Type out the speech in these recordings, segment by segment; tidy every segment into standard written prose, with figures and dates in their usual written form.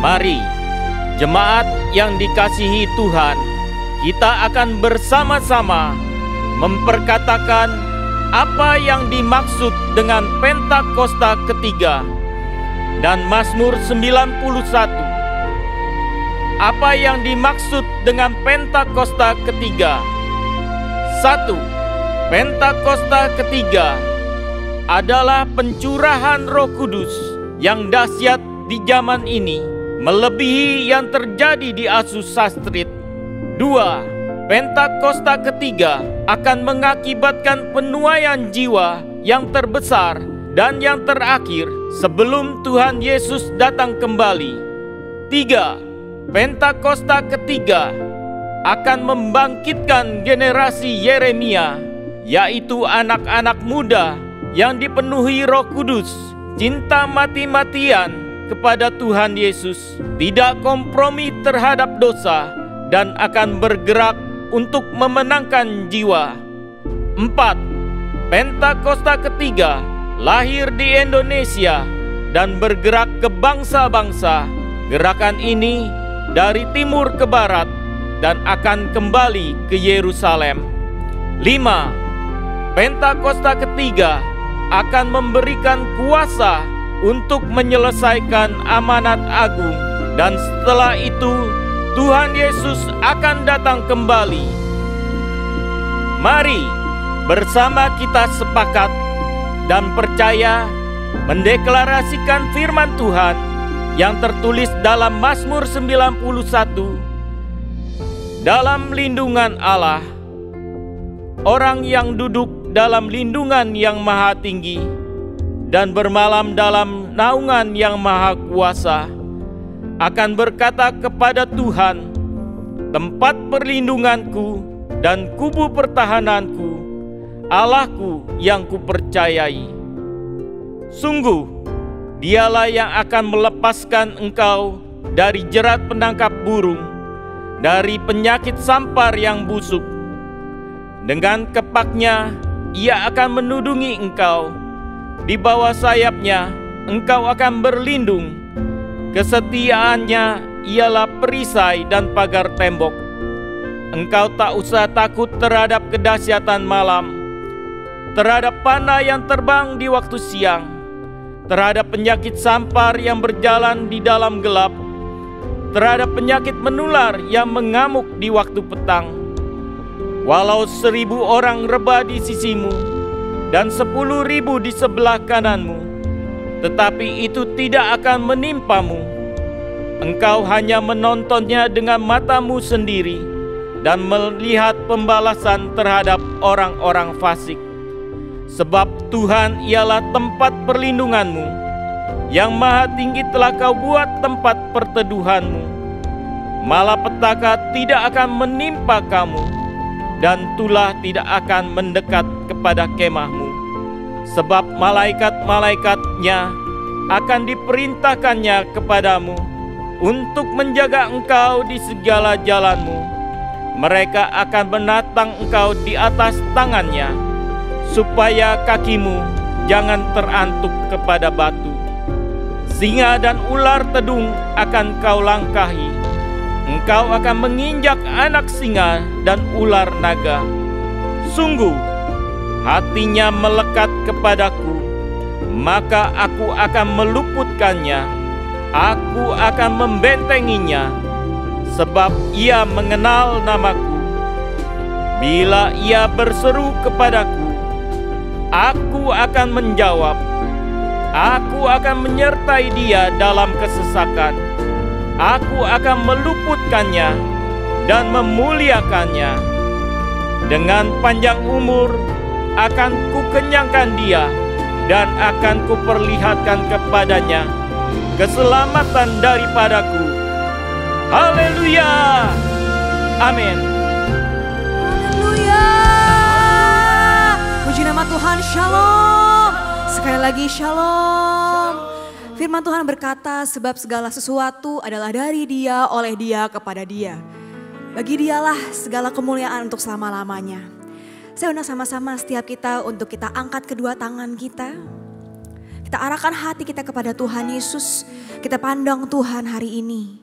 Mari, jemaat yang dikasihi Tuhan, kita akan bersama-sama memperkatakan apa yang dimaksud dengan Pentakosta ketiga dan Mazmur 91. Apa yang dimaksud dengan Pentakosta ketiga? 1. Pentakosta ketiga adalah pencurahan Roh Kudus yang dahsyat di zaman ini, melebihi yang terjadi di Asus Sastrit. 2. Pentakosta ketiga akan mengakibatkan penuaian jiwa yang terbesar dan yang terakhir sebelum Tuhan Yesus datang kembali. 3. Pentakosta ketiga akan membangkitkan generasi Yeremia, yaitu anak-anak muda yang dipenuhi Roh Kudus, cinta mati-matian kepada Tuhan Yesus, tidak kompromi terhadap dosa, dan akan bergerak untuk memenangkan jiwa. 4. Pentakosta ketiga lahir di Indonesia dan bergerak ke bangsa-bangsa. Gerakan ini dari timur ke barat dan akan kembali ke Yerusalem. 5. Pentakosta ketiga akan memberikan kuasa untuk menyelesaikan amanat agung, dan setelah itu Tuhan Yesus akan datang kembali. Mari bersama kita sepakat dan percaya mendeklarasikan firman Tuhan yang tertulis dalam Mazmur 91. Dalam lindungan Allah, orang yang duduk dalam lindungan yang maha tinggi dan bermalam dalam naungan yang maha kuasa akan berkata kepada Tuhan, tempat perlindunganku dan kubu pertahananku, Allahku yang kupercayai. Sungguh, Dialah yang akan melepaskan engkau dari jerat penangkap burung, dari penyakit sampar yang busuk. Dengan kepaknya Ia akan menudungi engkau, di bawah sayapnya engkau akan berlindung. Kesetiaannya ialah perisai dan pagar tembok. Engkau tak usah takut terhadap kedahsyatan malam, terhadap panah yang terbang di waktu siang, terhadap penyakit sampar yang berjalan di dalam gelap, terhadap penyakit menular yang mengamuk di waktu petang. Walau 1000 orang rebah di sisimu dan 10.000 di sebelah kananmu, tetapi itu tidak akan menimpamu. Engkau hanya menontonnya dengan matamu sendiri dan melihat pembalasan terhadap orang-orang fasik. Sebab Tuhan ialah tempat perlindunganmu, yang maha tinggi telah kau buat tempat perteduhanmu. Malapetaka tidak akan menimpa kamu, dan tulah tidak akan mendekat kepada kemahmu. Sebab malaikat-malaikatnya akan diperintahkannya kepadamu untuk menjaga engkau di segala jalanmu. Mereka akan menatang engkau di atas tangannya, supaya kakimu jangan terantuk kepada batu. Singa dan ular tedung akan kau langkahi. Engkau akan menginjak anak singa dan ular naga. Sungguh, hatinya melekat kepadaku, maka aku akan meluputkannya. Aku akan membentenginya, sebab ia mengenal namaku. Bila ia berseru kepadaku, aku akan menjawab. Aku akan menyertai dia dalam kesesakan. Aku akan meluputkannya dan memuliakannya. Dengan panjang umur akan kukenyangkan dia, dan akan kuperlihatkan kepadanya keselamatan daripadaku. Haleluya! Amin. Haleluya! Puji nama Tuhan, shalom. Sekali lagi shalom. Firman Tuhan berkata, sebab segala sesuatu adalah dari Dia, oleh Dia, kepada Dia. Bagi Dialah segala kemuliaan untuk selama-lamanya. Saya undang sama-sama setiap kita untuk kita angkat kedua tangan kita. Kita arahkan hati kita kepada Tuhan Yesus. Kita pandang Tuhan hari ini.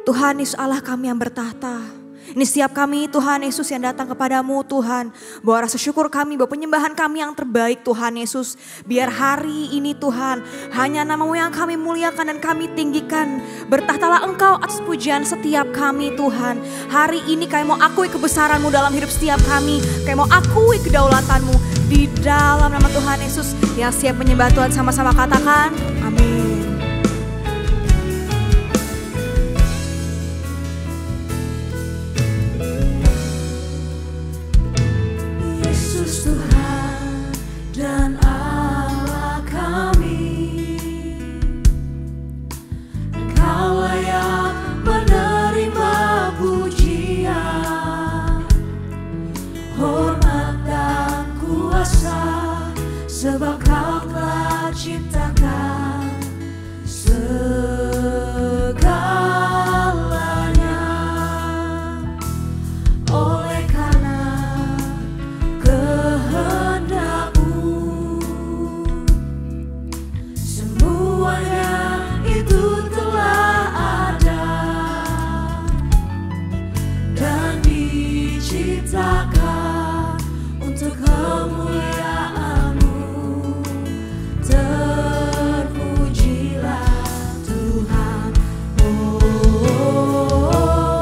Tuhan Yesus Allah kami yang bertahta. Ini setiap kami Tuhan Yesus yang datang kepadamu Tuhan. Bawa rasa syukur kami, bawa penyembahan kami yang terbaik Tuhan Yesus. Biar hari ini Tuhan hanya nama-Mu yang kami muliakan dan kami tinggikan. Bertahtalah Engkau atas pujian setiap kami Tuhan. Hari ini kami mau akui kebesaran-Mu dalam hidup setiap kami. Kami mau akui kedaulatan-Mu di dalam nama Tuhan Yesus. Yang siap menyembah Tuhan sama-sama katakan amin. Tuhan dan Allah kami, Engkau layak menerima pujian, hormat dan kuasa, sebab Kau telah ciptakan segalanya. Oleh karena semuanya itu telah ada dan diciptakan untuk kemuliaan-Mu. Terpujilah Tuhan,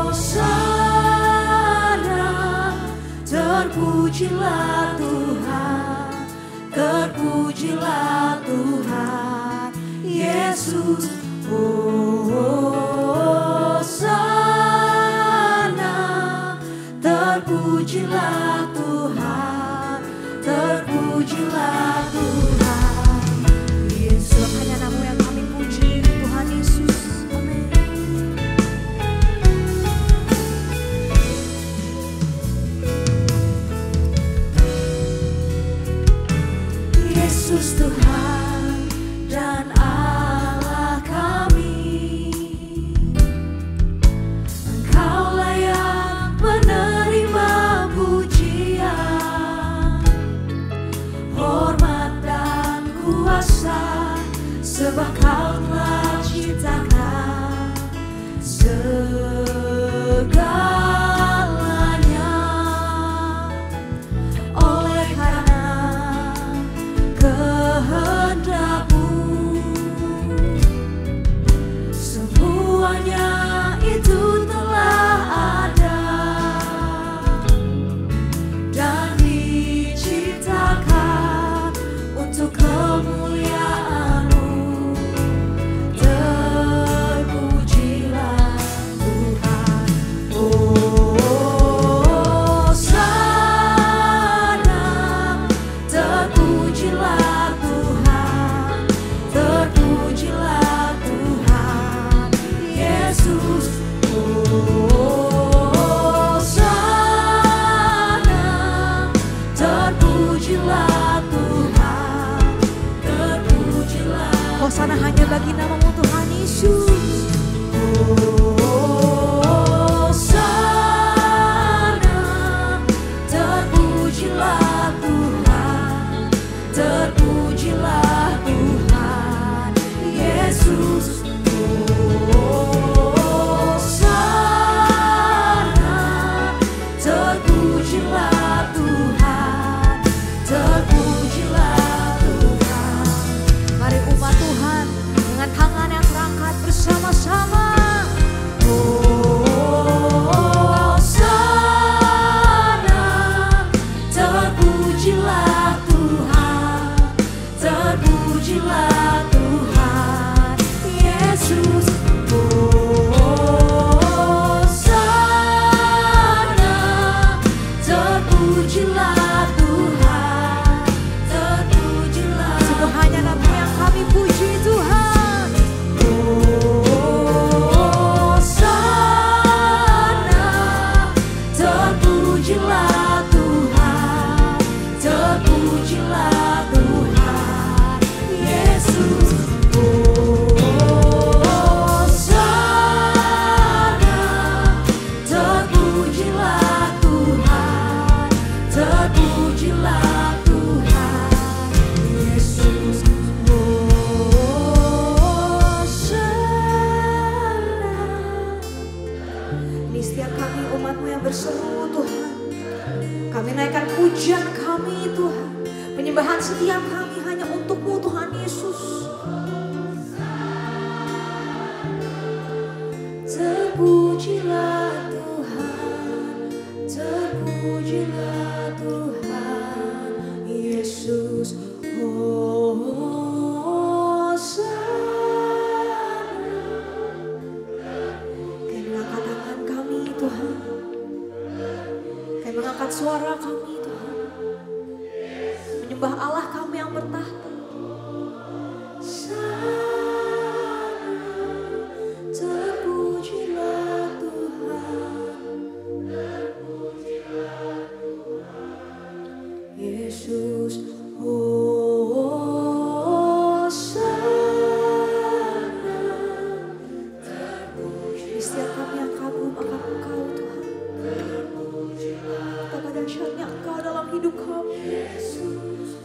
Hosana. Terpujilah Tuhan, terpujilah Tuhan Yesus, Hosana. Terpujilah Tuhan, terpujilah Tuhan Yesus. Hanya nama yang kami puji Tuhan Yesus. Amin. Yesus Tuhan dan Allah kami, Engkau layak menerima pujian, hormat dan kuasa, sebab Kau telah ciptakan segalanya. Oleh karena kehendak-Mu, semuanya itu telah ada dan diciptakan untuk kemuliaan-Mu. Terpujilah Tuhan, Hosana. Terpujilah Tuhan, terpujilah Tuhan Yesus, Hosana. Terpujilah Tuhan, terpujilah. Hosana hanya bagi nama-Mu Tuhan Yesus. Hosana. Terpujilah Tuhan, terpujilah Tuhan Yesus, Hosana. Terpujilah Tuhan, terpujilah Tuhan. Mari umat Tuhan dengan tangan yang terangkat bersama-sama. Hosana. Terpujilah Tuhan, terpujilah Tuhan Yesus, Hosana. Terpujilah Tuhan, terpujilah. Sungguh hanya nama yang kami puji Tuhan. Hosana. Terpujilah Tuhan, terpujilah Tuhan Yesus. Tuhan. Penyembahan setiap kami hanya untuk-Mu Tuhan Yesus. Terpujilah Tuhan, terpujilah Tuhan Yesus. Kami mengangkat tangan kami Tuhan. Kami mengangkat suara kami Tuhan. Menyembah Allah kami yang bertahta. Terpujilah Tuhan, Yesus. Di setiap kami yang kagum akan Engkau Tuhan. Betapa dahsyatnya Engkau dalam hidup kami. Yesus.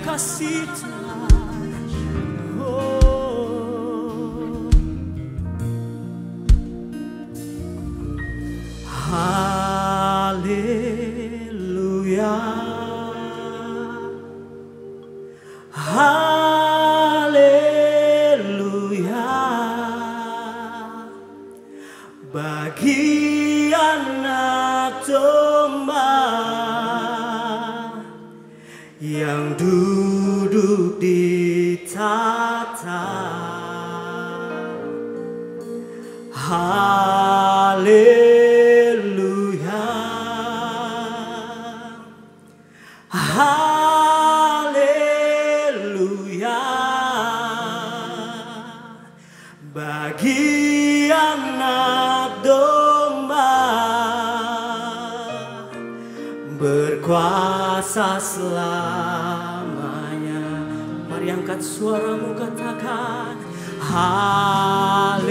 kasih Tuhan. Haleluya, haleluya, bagi anak domba yang duduk di tahta. Haleluya, haleluya, bagi anak domba berkuasa selamanya. Mari angkat suaramu, katakan haleluya,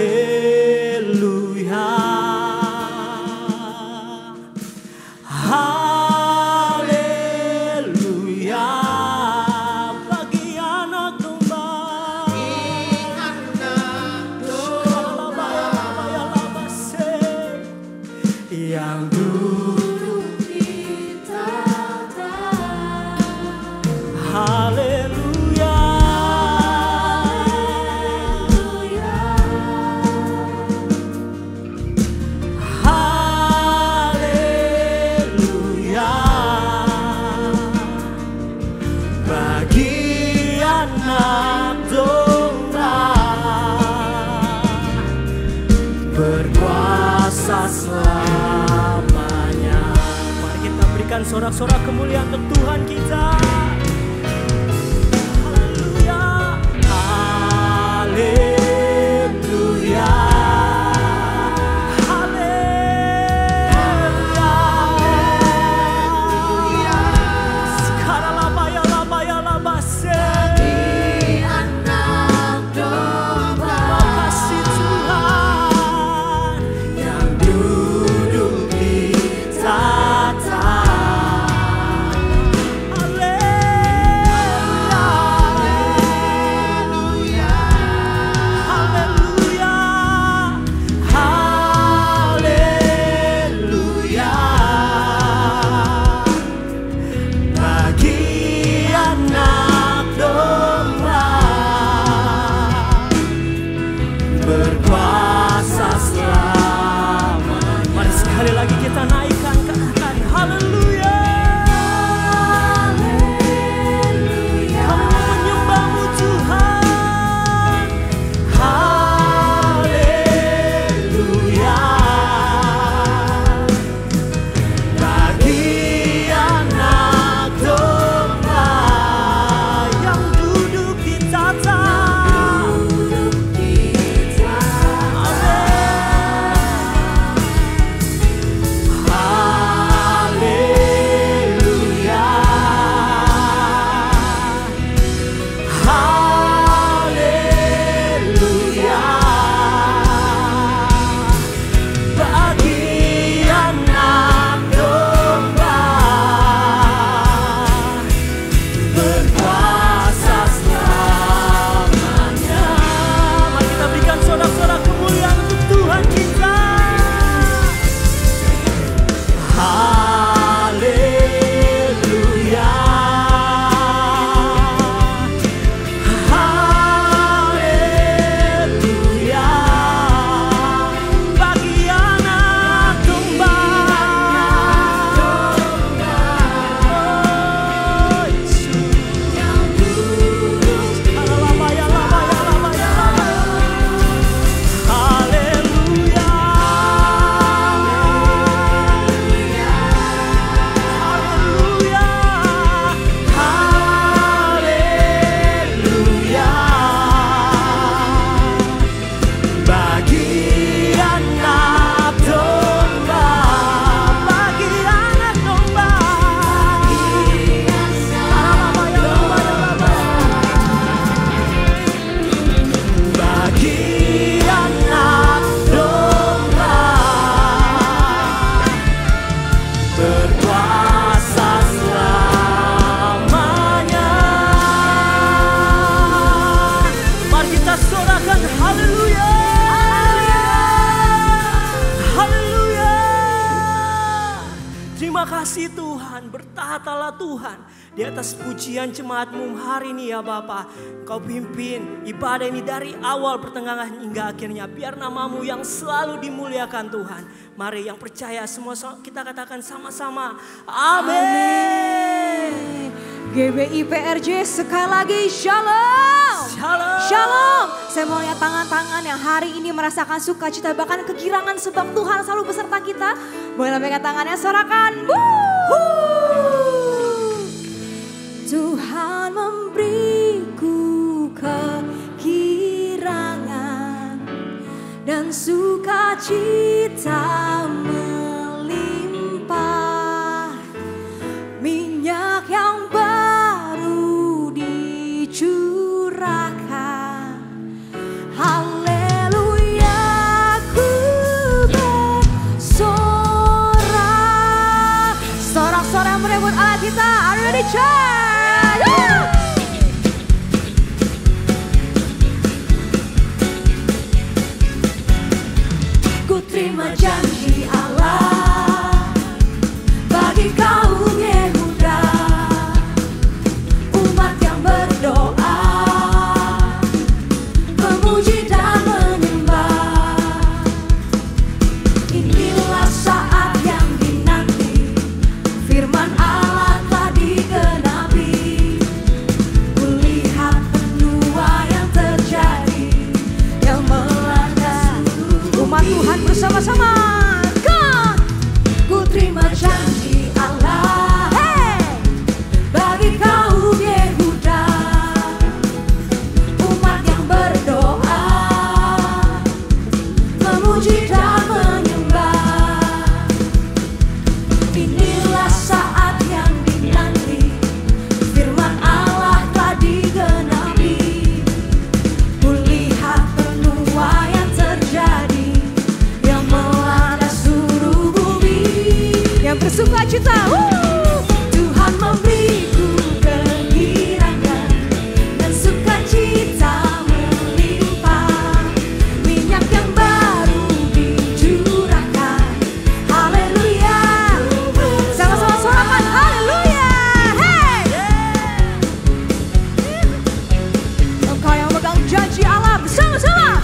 haleluya, bagi anak domba, yang duduk di tahta. Haleluya, haleluya, bagi anak domba berkuasa selamanya. Mari kita berikan sorak-sorak kemuliaan untuk Tuhan kita. Haleluya, haleluya, haleluya. Sekarang laba bagi anak domba, kasih Tuhan yang duduk di tahta. Berkuasa selamanya. Mari sekali lagi kita naikkan, katakan haleluya. Haleluya, kami menyembahmu Tuhan. Haleluya, bagi anak domba yang duduk di tahta. Yang taatalah Tuhan. Di atas pujian jemaat-Mu hari ini ya Bapa, Engkau pimpin ibadah ini dari awal pertengahan hingga akhirnya. Biar nama-Mu yang selalu dimuliakan Tuhan. Mari yang percaya semua kita katakan sama-sama. Amin. GBI PRJ sekali lagi shalom. Shalom. Shalom. Saya mau lihat tangan-tangan yang hari ini merasakan sukacita bahkan kegirangan sebab Tuhan selalu beserta kita. Boleh lambaikan tangannya, sorakan. Tuhan memberiku kegirangan dan sukacita melimpah, minyak yang baru dicurahkan. Haleluya, ku bersorak. Sorak-sorak merebut Allah kita. Are you ready, church? Ku terima janji Allah bagi kaum Yehuda, umat yang berdoa, memuji dan menyembah. Inilah saat yang dinanti, firman Allah telah digenapi. Kulihat penuaian terjadi yang melanda umat Tuhan bersama-sama. Ku terima janji Allah, bagi kaum Yehuda, umat yang berdoa, memuji dan menyembah. Inilah saat yang dinanti, firman Allah telah digenapi. Kulihat penuaian terjadi yang melanda seluruh bumi. Yang bersukacita, Tuhan memberiku kegirangan dan sukacita melimpah, minyak yang baru dicurahkan. Haleluya, sama-sama sorakan haleluya. Engkau yang megang janji Allah bersama-sama.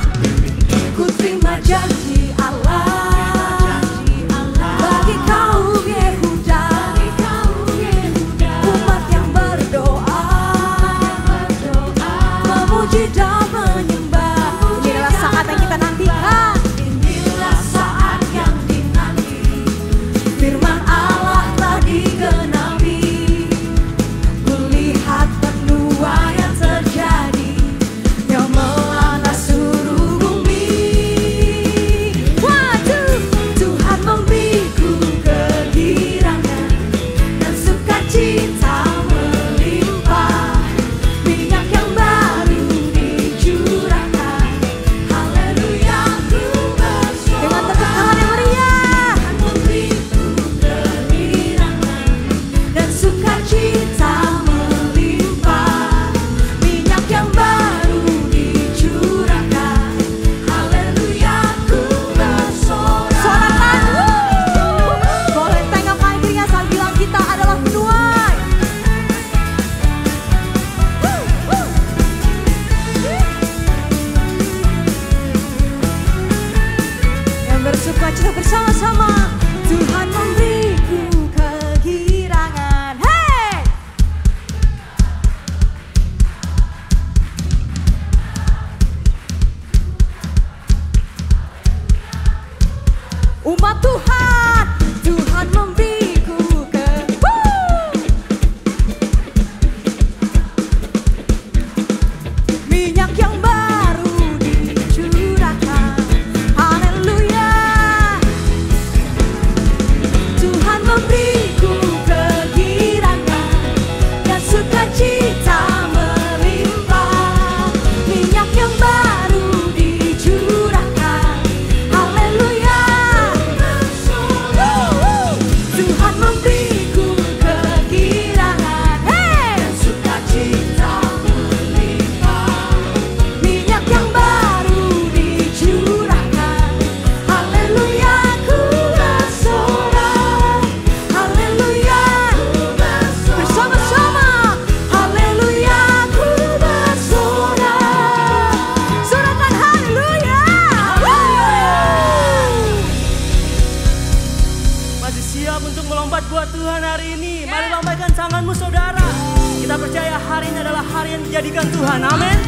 Ku terima janji Allah bagi kaum Yehuda, umat yang berdoa, memuji dan menyembah. Inilah saat yang kita nantikan. Inilah saat yang dinanti, firman Allah telah digenapi. Kulihat penuaian terjadi yang melanda seluruh bumi. Tuhan memberiku kegirangan dan sukacita melimpah, minyak yang baru dicurahkan. Haleluya, ku bersorak. Dengan tepuk tangan yang meriah. Tuhan memberiku kegirangan dan sukacita melimpah, minyak yang baru dicurahkan. Haleluya, ku bersorak. Sorakan, boleh tengokkan dirinya saat bilang kita adalah penuai. Yang bersukacita bersama-sama. Tuhan memberiku kegirangan. Umat Tuhan, Tuhan memberiku minyak yang baru dicurahkan. Haleluya, Tuhan memberiku kegirangan dan sukacita melimpah, minyak yang baru dicurahkan. Haleluya, hari ini adalah hari yang dijadikan Tuhan. Amin.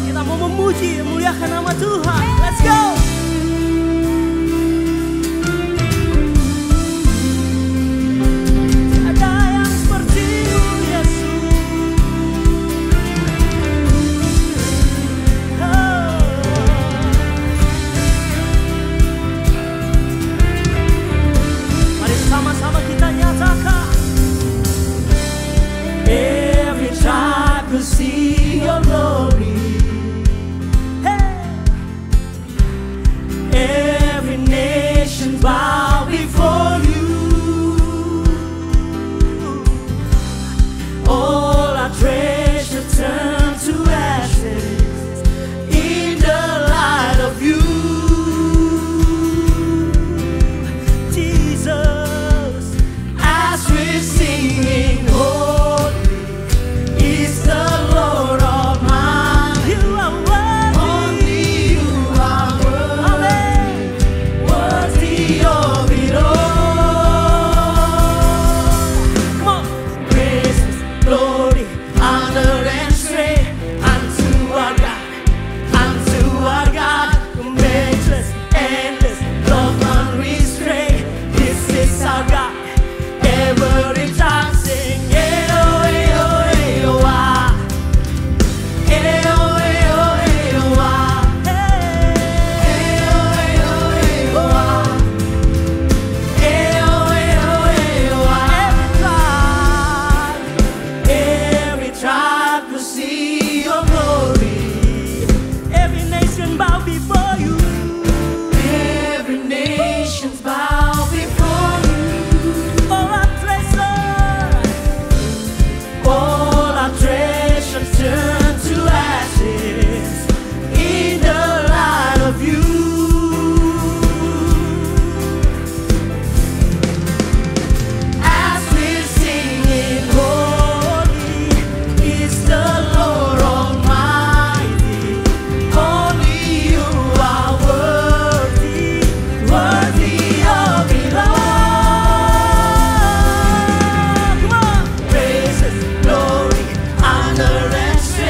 Kita mau memuji, memuliakan nama Tuhan. Let's go. Ada yang seperti-Mu, Yesus. Mari sama-sama kita nyatakan. Every child will see your glory. Every nation bow before you. All our treasure turn to ashes in the light of you. Jesus, as we're singing, holy is the Lord Almighty. You are worthy. Only you are worthy. Worthy of it all. Come on. Praises, glory, honor and strength unto our God, who makes us endless, love unrestrained. This is our God. Every time sing, eh-oh, eh-oh, eh-oh, ah. Eh-oh, eh-oh, eh-oh, ah. Eh-oh, eh-oh, eh-oh, ah. Eh-oh, eh-oh, eh-oh, ah. Every tribe will see your glory. Every nation bow before you. Every nation's bow before you. All our treasures turn to ashes in the light of you. As we're singing, holy is the Lord Almighty. Only you are worthy, worthy of it all. Come on. Praises, glory, honor and strength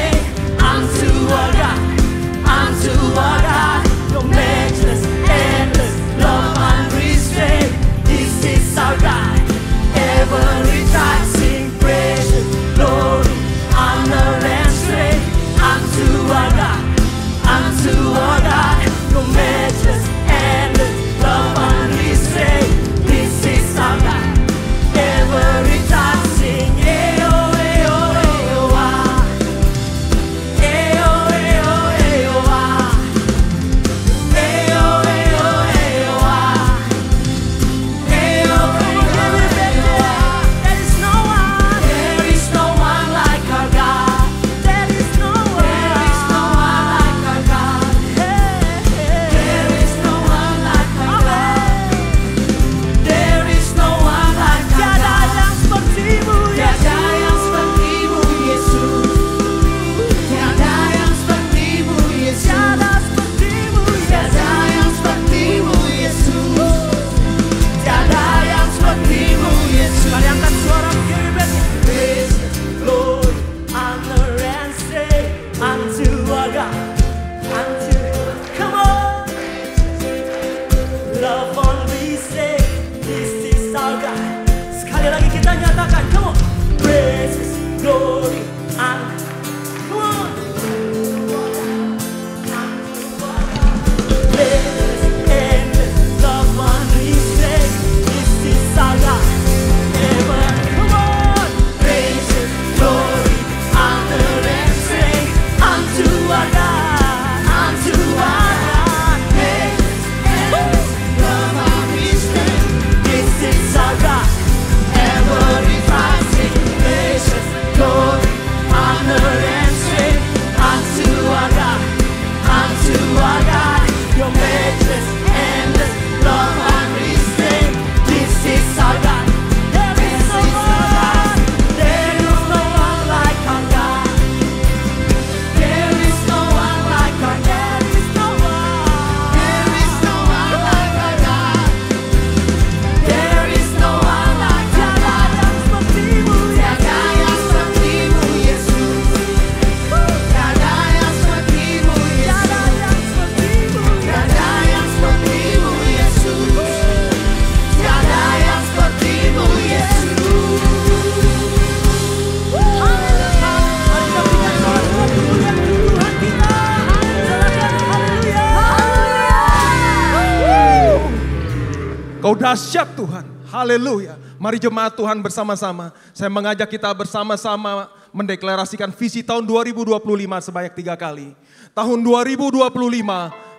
Engkau dahsyat Tuhan. Haleluya. Mari jemaat Tuhan bersama-sama. Saya mengajak kita bersama-sama mendeklarasikan visi tahun 2025 sebanyak 3 kali. Tahun 2025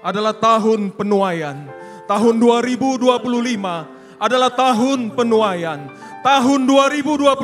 adalah tahun penuaian. Tahun 2025 adalah tahun penuaian. Tahun 2025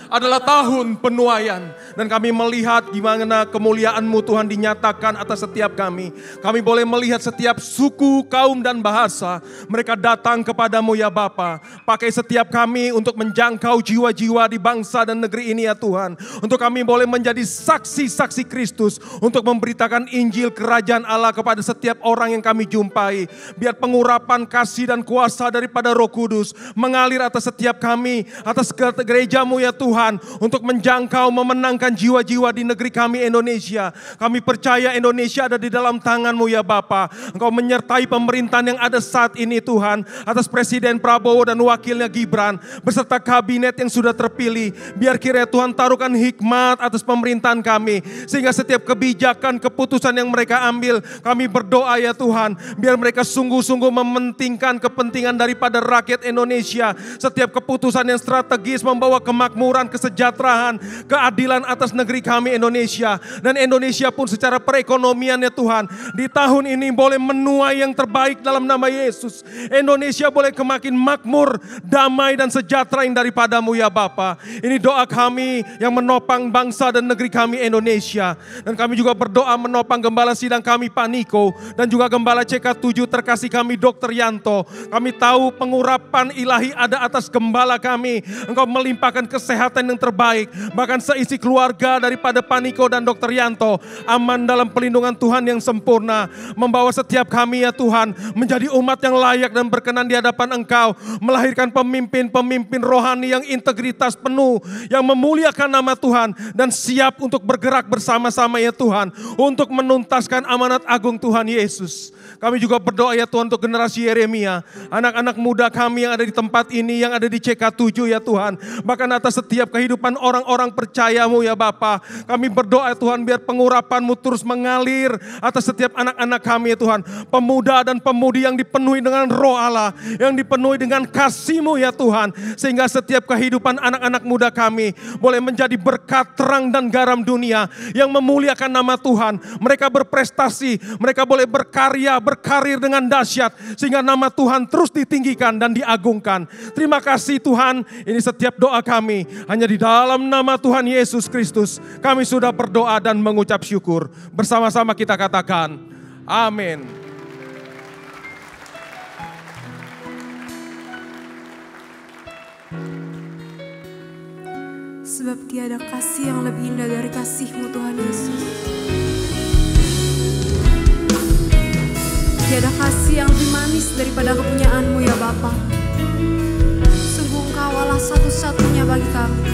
adalah tahun penuaian. Dan kami melihat gimana kemuliaan-Mu Tuhan dinyatakan atas setiap kami. Kami boleh melihat setiap suku, kaum dan bahasa. Mereka datang kepadamu ya Bapa. Pakai setiap kami untuk menjangkau jiwa-jiwa di bangsa dan negeri ini ya Tuhan. Untuk kami boleh menjadi saksi-saksi Kristus. Untuk memberitakan Injil kerajaan Allah kepada setiap orang yang kami jumpai. Biar pengurapan kasih dan kuasa daripada Roh Kudus mengalir atas setiap kami. Atas gereja-Mu ya Tuhan, untuk menjangkau, memenangkan jiwa-jiwa di negeri kami Indonesia. Kami percaya Indonesia ada di dalam tangan-Mu ya Bapa. Engkau menyertai pemerintahan yang ada saat ini Tuhan, atas Presiden Prabowo dan wakilnya Gibran, beserta kabinet yang sudah terpilih. Biar kiranya Tuhan taruhkan hikmat atas pemerintahan kami, sehingga setiap kebijakan, keputusan yang mereka ambil, kami berdoa ya Tuhan, biar mereka sungguh-sungguh mementingkan kepentingan daripada rakyat Indonesia. Setiap keputusan yang strategis membawa kemakmuran, kesejahteraan, keadilan atas negeri kami Indonesia. Dan Indonesia pun secara perekonomian ya Tuhan, di tahun ini boleh menuai yang terbaik dalam nama Yesus. Indonesia boleh semakin makmur, damai dan sejahtera yang daripada-Mu ya Bapa. Ini doa kami yang menopang bangsa dan negeri kami Indonesia. Dan kami juga berdoa menopang Gembala Sidang kami Pak Niko, dan juga Gembala CK7 terkasih kami Dr. Yanto. Kami tahu pengurapan ilahi ada atas Gembala kami. Engkau melimpahkan kesehatan yang terbaik. Bahkan seisi keluarga daripada Pak Niko dan Dr. Yanto aman dalam pelindungan Tuhan yang sempurna. Membawa setiap kami ya Tuhan menjadi umat yang layak dan berkenan di hadapan Engkau. Melahirkan pemimpin-pemimpin rohani yang integritas penuh, yang memuliakan nama Tuhan dan siap untuk bergerak bersama-sama ya Tuhan, untuk menuntaskan amanat agung Tuhan Yesus. Kami juga berdoa ya Tuhan untuk generasi Yeremia, anak-anak muda kami yang ada di tempat ini, yang ada di CK7 ya Tuhan. Bahkan atas setiap kehidupan orang-orang percaya-Mu ya Bapa. Kami berdoa ya Tuhan, biar pengurapan-Mu terus mengalir atas setiap anak-anak kami ya Tuhan. Pemuda dan pemudi yang dipenuhi dengan Roh Allah, yang dipenuhi dengan kasih-Mu ya Tuhan. Sehingga setiap kehidupan anak-anak muda kami boleh menjadi berkat, terang dan garam dunia yang memuliakan nama Tuhan. Mereka berprestasi, mereka boleh berkarya, berkarir dengan dahsyat, sehingga nama Tuhan terus ditinggikan dan diagungkan. Terima kasih Tuhan, ini setiap doa kami hanya di dalam nama Tuhan Yesus Kristus. Kami sudah berdoa dan mengucap syukur. Bersama-sama kita katakan, amin. Sebab tiada kasih yang lebih indah dari kasih-Mu Tuhan Yesus. Tiada kasih yang lebih manis daripada kepunyaan-Mu ya Bapa. Sungguh Engkau Allah satu-satunya bagi kami.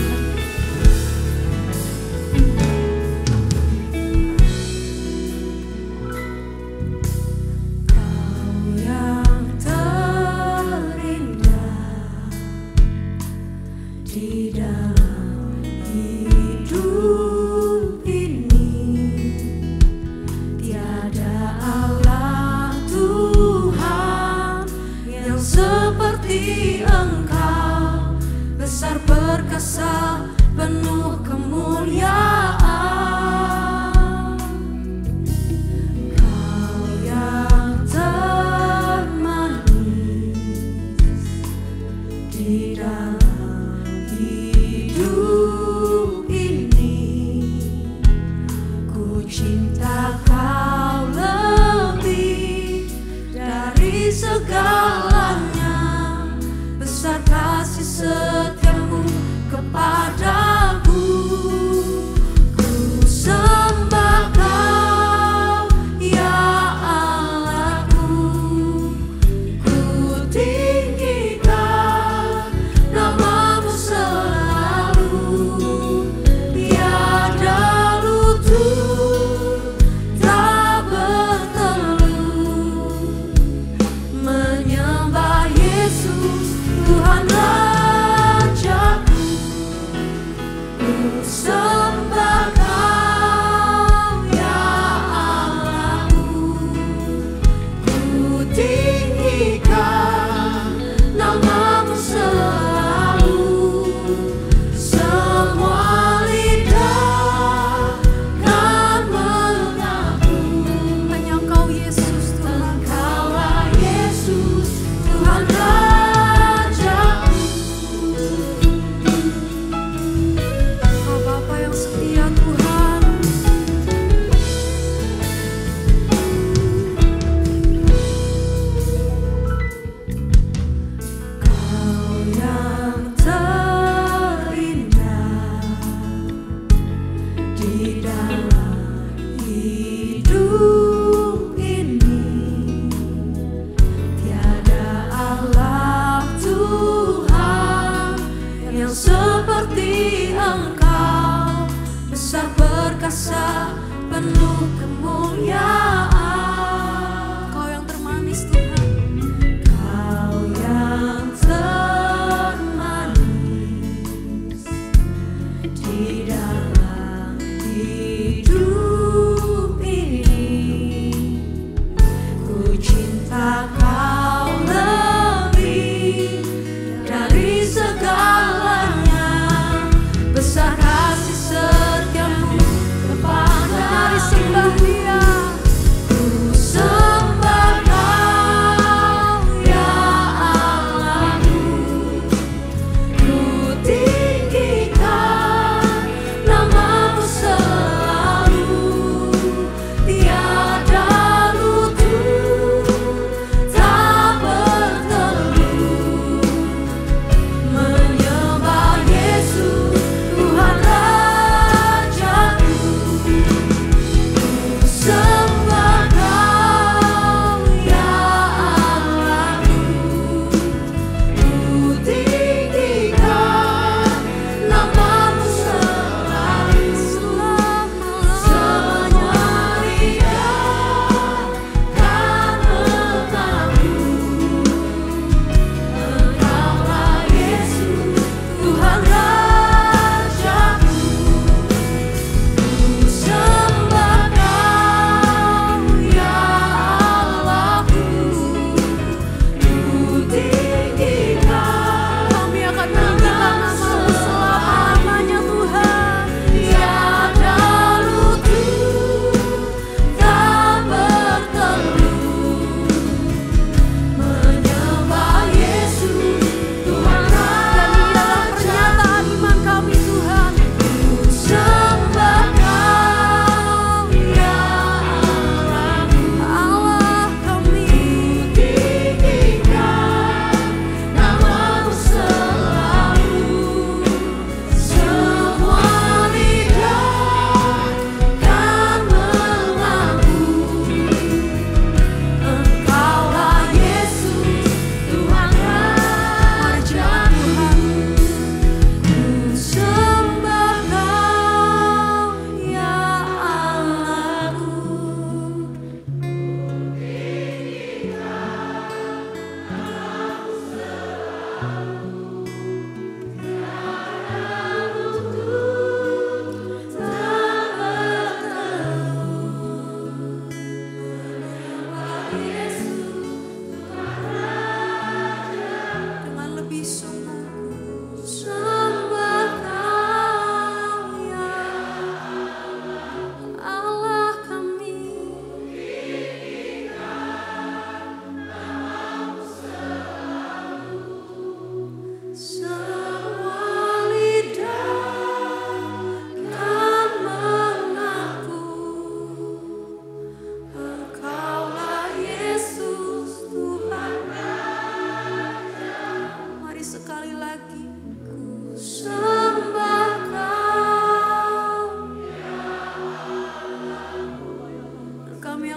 Kau yang terindah di dalam hidup ini, tiada Allah Tuhan yang seperti Engkau, besar perkasa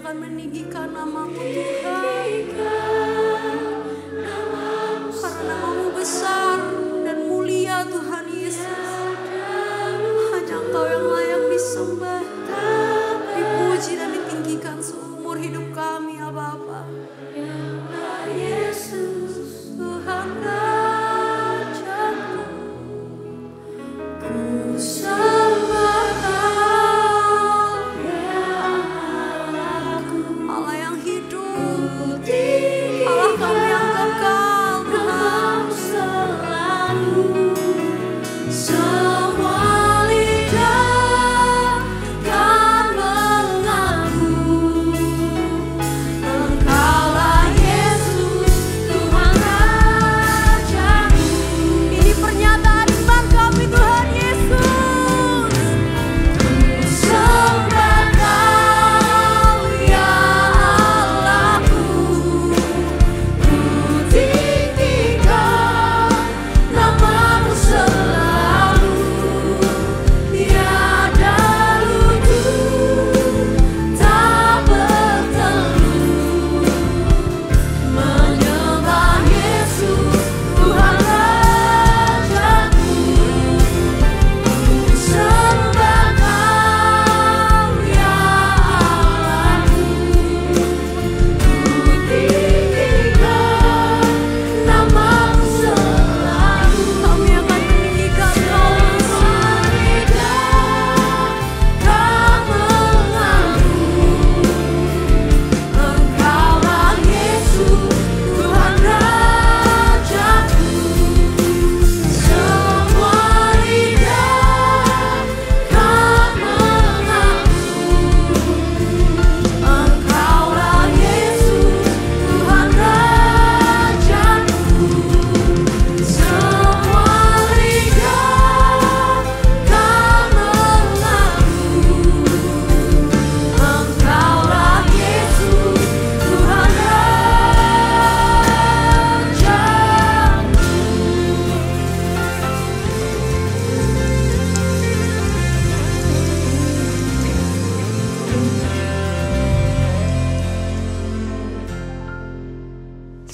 meninggikan nama-Mu Tuhan. Karena nama-Mu besar dan mulia Tuhan Yesus. Hanya Engkau yang layak disembah, dipuji dan ditinggikan seumur hidup kami ya Bapa. Ya Yesus Tuhan Rajaku, ku sembah Kau ya Allah yang hidup.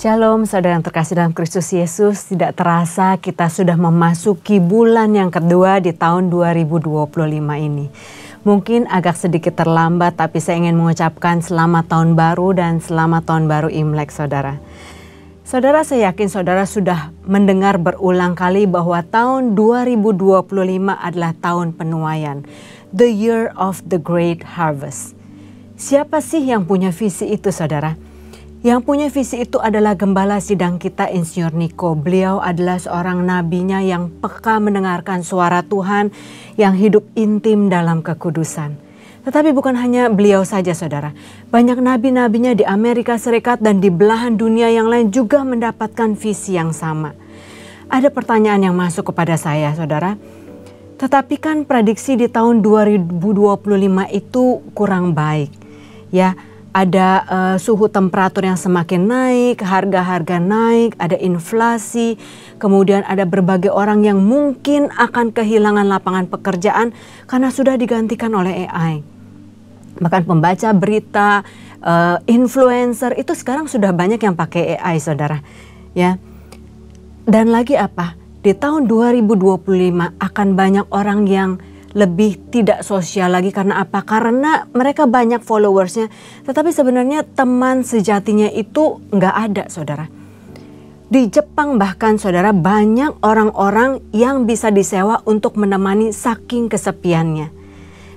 Shalom saudara yang terkasih dalam Kristus Yesus, tidak terasa kita sudah memasuki bulan yang kedua di tahun 2025 ini. Mungkin agak sedikit terlambat, tapi saya ingin mengucapkan selamat tahun baru dan selamat tahun baru Imlek saudara. Saudara, saya yakin saudara sudah mendengar berulang kali bahwa tahun 2025 adalah tahun penuaian, the year of the great harvest. Siapa sih yang punya visi itu saudara? Yang punya visi itu adalah gembala sidang kita Insinyur Niko. Beliau adalah seorang nabinya yang peka mendengarkan suara Tuhan, yang hidup intim dalam kekudusan. Tetapi bukan hanya beliau saja saudara. Banyak nabi-nabinya di Amerika Serikat dan di belahan dunia yang lain juga mendapatkan visi yang sama. Ada pertanyaan yang masuk kepada saya saudara. Tetapi kan prediksi di tahun 2025 itu kurang baik. Ya. Ada suhu temperatur yang semakin naik, harga-harga naik, ada inflasi, kemudian ada berbagai orang yang mungkin akan kehilangan lapangan pekerjaan karena sudah digantikan oleh AI. Bahkan pembaca berita, influencer itu sekarang sudah banyak yang pakai AI saudara. Ya. Dan lagi apa? Di tahun 2025 akan banyak orang yang lebih tidak sosial lagi. Karena apa? Karena mereka banyak followersnya, tetapi sebenarnya teman sejatinya itu nggak ada saudara. Di Jepang bahkan saudara banyak orang-orang yang bisa disewa untuk menemani saking kesepiannya.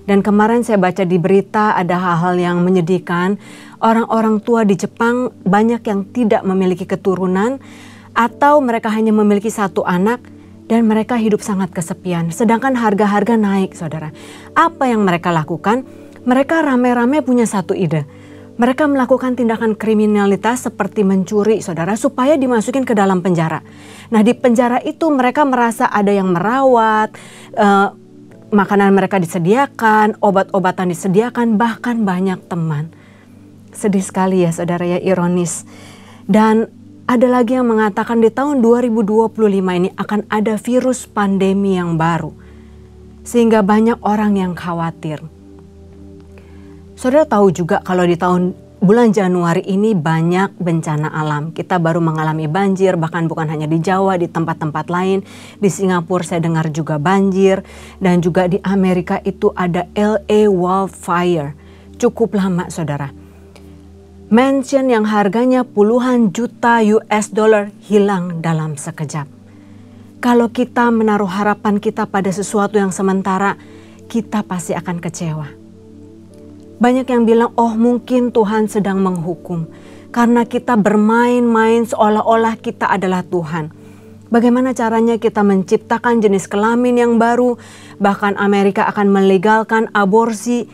Dan kemarin saya baca di berita ada hal-hal yang menyedihkan. Orang-orang tua di Jepang banyak yang tidak memiliki keturunan atau mereka hanya memiliki satu anak. Dan mereka hidup sangat kesepian, sedangkan harga-harga naik saudara. Apa yang mereka lakukan? Mereka rame-rame punya satu ide. Mereka melakukan tindakan kriminalitas seperti mencuri saudara supaya dimasukin ke dalam penjara. Nah di penjara itu mereka merasa ada yang merawat, makanan mereka disediakan, obat-obatan disediakan, bahkan banyak teman. Sedih sekali ya saudara ya, ironis. Dan ada lagi yang mengatakan di tahun 2025 ini akan ada virus pandemi yang baru. Sehingga banyak orang yang khawatir. Saudara tahu juga kalau di bulan Januari ini banyak bencana alam. Kita baru mengalami banjir, bahkan bukan hanya di Jawa, di tempat-tempat lain. Di Singapura saya dengar juga banjir. Dan juga di Amerika itu ada LA wildfire. Cukup lama saudara. Mansion yang harganya puluhan juta US dollar hilang dalam sekejap. Kalau kita menaruh harapan kita pada sesuatu yang sementara, kita pasti akan kecewa. Banyak yang bilang, oh mungkin Tuhan sedang menghukum. Karena kita bermain-main seolah-olah kita adalah Tuhan. Bagaimana caranya kita menciptakan jenis kelamin yang baru, bahkan Amerika akan melegalkan aborsi.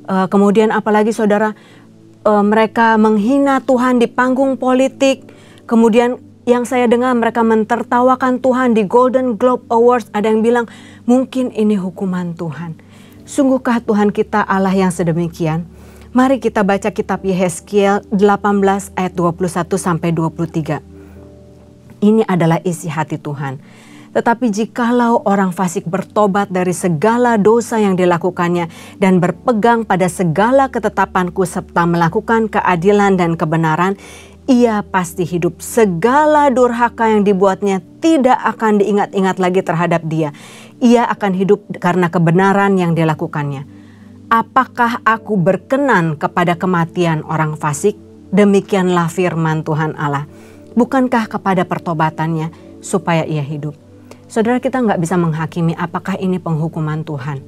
Kemudian apalagi saudara, mereka menghina Tuhan di panggung politik. Kemudian yang saya dengar mereka mentertawakan Tuhan di Golden Globe Awards. Ada yang bilang mungkin ini hukuman Tuhan. Sungguhkah Tuhan kita Allah yang sedemikian? Mari kita baca kitab Yehezkiel 18 ayat 21 sampai 23. Ini adalah isi hati Tuhan. Tetapi jikalau orang fasik bertobat dari segala dosa yang dilakukannya dan berpegang pada segala ketetapanku serta melakukan keadilan dan kebenaran, ia pasti hidup. Segala durhaka yang dibuatnya tidak akan diingat-ingat lagi terhadap dia. Ia akan hidup karena kebenaran yang dilakukannya. Apakah aku berkenan kepada kematian orang fasik? Demikianlah firman Tuhan Allah. Bukankah kepada pertobatannya supaya ia hidup? Saudara, kita nggak bisa menghakimi apakah ini penghukuman Tuhan.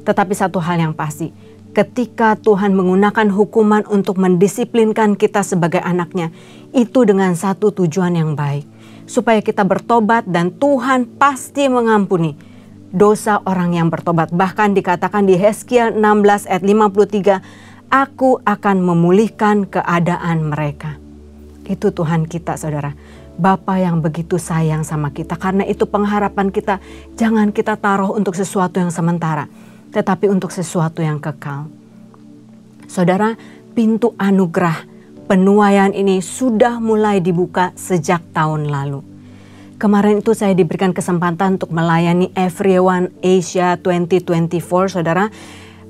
Tetapi satu hal yang pasti, ketika Tuhan menggunakan hukuman untuk mendisiplinkan kita sebagai anaknya, itu dengan satu tujuan yang baik. Supaya kita bertobat dan Tuhan pasti mengampuni dosa orang yang bertobat. Bahkan dikatakan di Yehezkiel 16 ayat 53, aku akan memulihkan keadaan mereka. Itu Tuhan kita saudara. Bapa yang begitu sayang sama kita. Karena itu pengharapan kita, jangan kita taruh untuk sesuatu yang sementara, tetapi untuk sesuatu yang kekal. Saudara, pintu anugerah penuaian ini sudah mulai dibuka sejak tahun lalu. Kemarin itu saya diberikan kesempatan untuk melayani Everyone Asia 2024 saudara.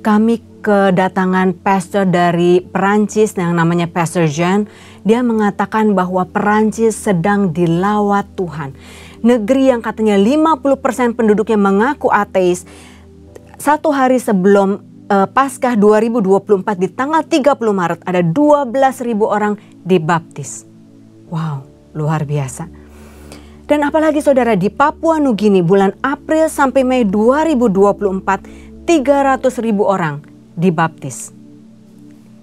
kami kedatangan pastor dari Perancis yang namanya Pastor Jean. Dia mengatakan bahwa Perancis sedang dilawat Tuhan. Negeri yang katanya 50% penduduknya mengaku ateis. Satu hari sebelum Paskah 2024 di tanggal 30 Maret ada 12.000 orang dibaptis. Wow, luar biasa. Dan apalagi saudara, di Papua Nugini bulan April sampai Mei 2024 300.000 orang dibaptis.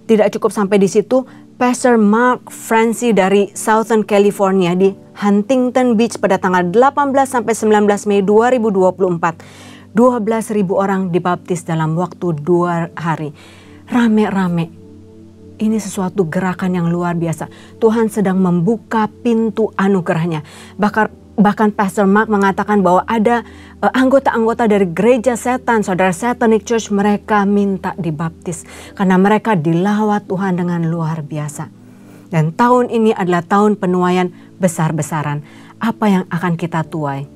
Tidak cukup sampai di situ, Pastor Mark Francis dari Southern California di Huntington Beach pada tanggal 18 sampai 19 Mei 2024 12.000 orang dibaptis dalam waktu 2 hari. Rame-rame. Ini sesuatu gerakan yang luar biasa. Tuhan sedang membuka pintu anugerahnya. Bahkan Pastor Mark mengatakan bahwa ada anggota-anggota dari gereja setan, saudara Satanic Church, mereka minta dibaptis. Karena mereka dilawat Tuhan dengan luar biasa. Dan tahun ini adalah tahun penuaian besar-besaran. Apa yang akan kita tuai?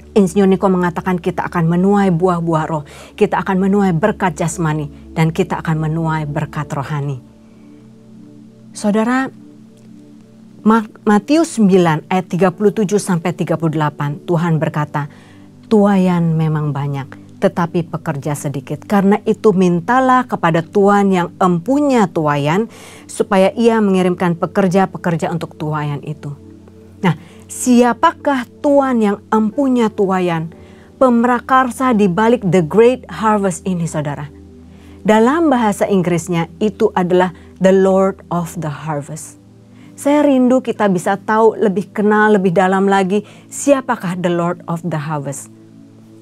Insinyur Niko mengatakan kita akan menuai buah-buah roh, kita akan menuai berkat jasmani, dan kita akan menuai berkat rohani. Saudara, Matius 9 ayat 37 sampai 38, Tuhan berkata, tuaian memang banyak, tetapi pekerja sedikit. Karena itu mintalah kepada Tuhan yang empunya tuaian, supaya ia mengirimkan pekerja-pekerja untuk tuaian itu. Nah, siapakah Tuhan yang empunya tuaian? Pemrakarsa di balik the great harvest ini, saudara. Dalam bahasa Inggrisnya itu adalah the Lord of the harvest. Saya rindu kita bisa tahu, lebih kenal, lebih dalam lagi siapakah the Lord of the harvest.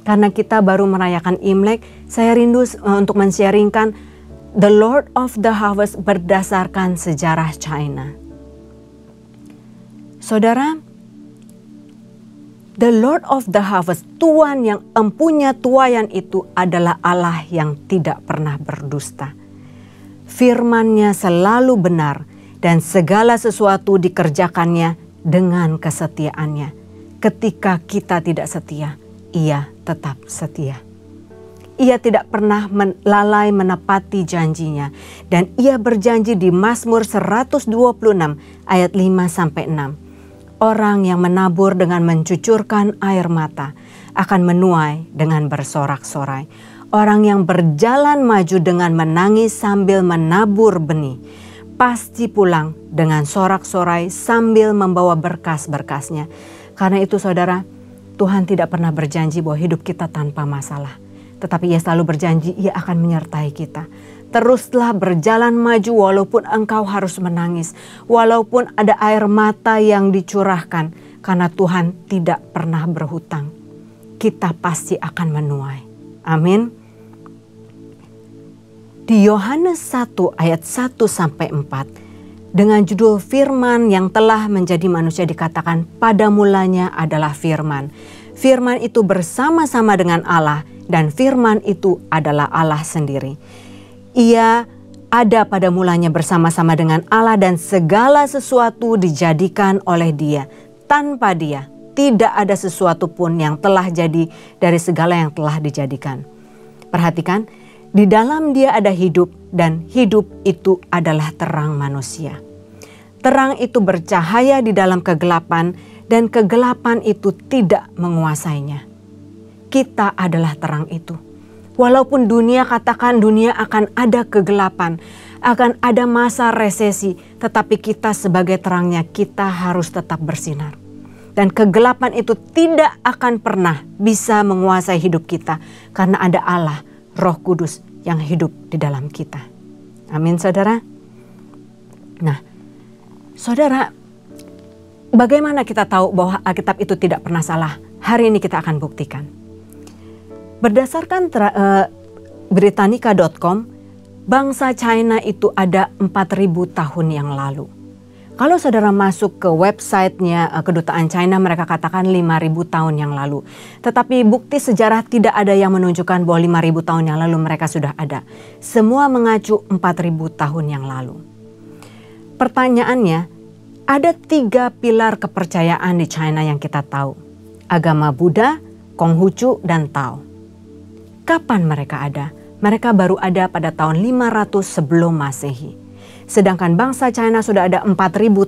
Karena kita baru merayakan Imlek, saya rindu untuk men-sharingkan the Lord of the harvest berdasarkan sejarah China. Saudara, the Lord of the harvest, Tuhan yang empunya tuaian itu adalah Allah yang tidak pernah berdusta. Firman-Nya selalu benar dan segala sesuatu dikerjakannya dengan kesetiaannya. Ketika kita tidak setia, Ia tetap setia. Ia tidak pernah lalai menepati janjinya. Dan Ia berjanji di Mazmur 126 ayat 5-6. Orang yang menabur dengan mencucurkan air mata akan menuai dengan bersorak-sorai. Orang yang berjalan maju dengan menangis sambil menabur benih, pasti pulang dengan sorak-sorai sambil membawa berkas-berkasnya. Karena itu saudara, Tuhan tidak pernah berjanji bahwa hidup kita tanpa masalah. Tetapi Ia selalu berjanji Ia akan menyertai kita. Teruslah berjalan maju walaupun engkau harus menangis. Walaupun ada air mata yang dicurahkan. Karena Tuhan tidak pernah berhutang. Kita pasti akan menuai. Amin. Di Yohanes 1 ayat 1-4. Dengan judul firman yang telah menjadi manusia dikatakan pada mulanya adalah firman. Firman itu bersama-sama dengan Allah. Dan firman itu adalah Allah sendiri. Ia ada pada mulanya bersama-sama dengan Allah dan segala sesuatu dijadikan oleh Dia. Tanpa Dia tidak ada sesuatu pun yang telah jadi dari segala yang telah dijadikan. Perhatikan, di dalam Dia ada hidup dan hidup itu adalah terang manusia. Terang itu bercahaya di dalam kegelapan dan kegelapan itu tidak menguasainya. Kita adalah terang itu. Walaupun dunia katakan dunia akan ada kegelapan, akan ada masa resesi, tetapi kita sebagai terangnya kita harus tetap bersinar. Dan kegelapan itu tidak akan pernah bisa menguasai hidup kita karena ada Allah, Roh Kudus yang hidup di dalam kita. Amin saudara. Nah, saudara, bagaimana kita tahu bahwa Alkitab itu tidak pernah salah? Hari ini kita akan buktikan. Berdasarkan Britannica.com, bangsa China itu ada 4.000 tahun yang lalu. Kalau saudara masuk ke websitenya kedutaan China, mereka katakan 5.000 tahun yang lalu. Tetapi bukti sejarah tidak ada yang menunjukkan bahwa 5.000 tahun yang lalu mereka sudah ada. Semua mengacu 4.000 tahun yang lalu. Pertanyaannya, ada 3 pilar kepercayaan di China yang kita tahu. Agama Buddha, Konghucu, dan Tao. Kapan mereka ada? Mereka baru ada pada tahun 500 sebelum Masehi. Sedangkan bangsa China sudah ada 4000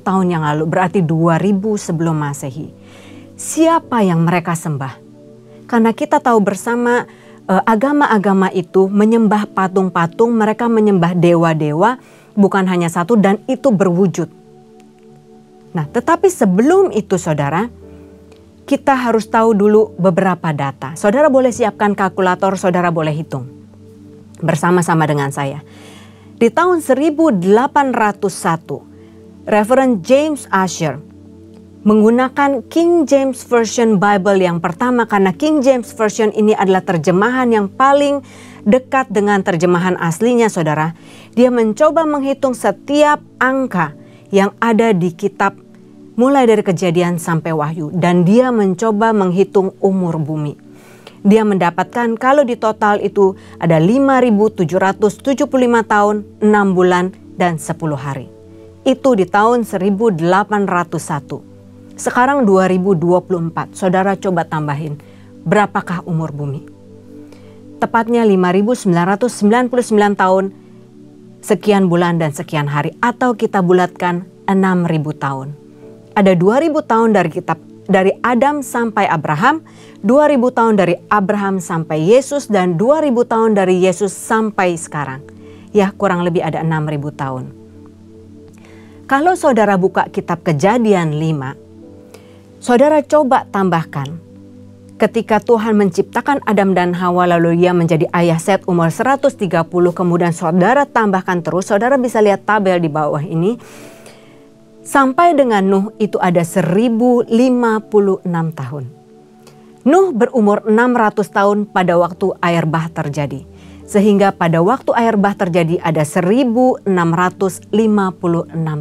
tahun yang lalu, berarti 2000 sebelum Masehi. Siapa yang mereka sembah? Karena kita tahu bersama agama-agama itu menyembah patung-patung, mereka menyembah dewa-dewa, bukan hanya satu dan itu berwujud. Nah, tetapi sebelum itu saudara, kita harus tahu dulu beberapa data. Saudara boleh siapkan kalkulator, saudara boleh hitung bersama-sama dengan saya. Di tahun 1801, Reverend James Ussher menggunakan King James Version Bible yang pertama, karena King James Version ini adalah terjemahan yang paling dekat dengan terjemahan aslinya saudara. Dia mencoba menghitung setiap angka yang ada di kitab mulai dari Kejadian sampai Wahyu, dan dia mencoba menghitung umur bumi. Dia mendapatkan kalau di total itu ada 5.775 tahun, 6 bulan, dan 10 hari. Itu di tahun 1801. Sekarang 2024, saudara coba tambahin, berapakah umur bumi? Tepatnya 5.999 tahun, sekian bulan dan sekian hari, atau kita bulatkan 6.000 tahun. Ada 2.000 tahun dari Adam sampai Abraham, 2.000 tahun dari Abraham sampai Yesus, dan 2.000 tahun dari Yesus sampai sekarang. Ya, kurang lebih ada 6.000 tahun. Kalau saudara buka kitab Kejadian 5, saudara coba tambahkan, ketika Tuhan menciptakan Adam dan Hawa lalu ia menjadi ayah Set umur 130, kemudian saudara tambahkan terus, saudara bisa lihat tabel di bawah ini, sampai dengan Nuh itu ada 1056 tahun. Nuh berumur 600 tahun pada waktu air bah terjadi. Sehingga pada waktu air bah terjadi ada 1656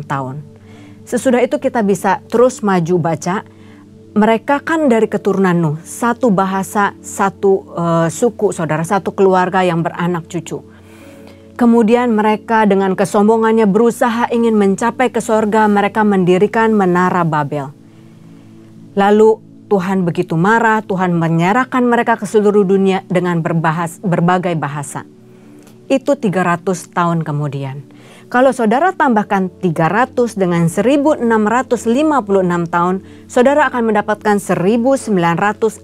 tahun. Sesudah itu kita bisa terus maju baca. Mereka kan dari keturunan Nuh, satu bahasa, satu suku saudara, satu keluarga yang beranak cucu. Kemudian mereka dengan kesombongannya berusaha ingin mencapai ke sorga, mereka mendirikan menara Babel. Lalu Tuhan begitu marah, Tuhan menyerahkan mereka ke seluruh dunia dengan berbagai bahasa. Itu 300 tahun kemudian. Kalau saudara tambahkan 300 dengan 1656 tahun, saudara akan mendapatkan 1956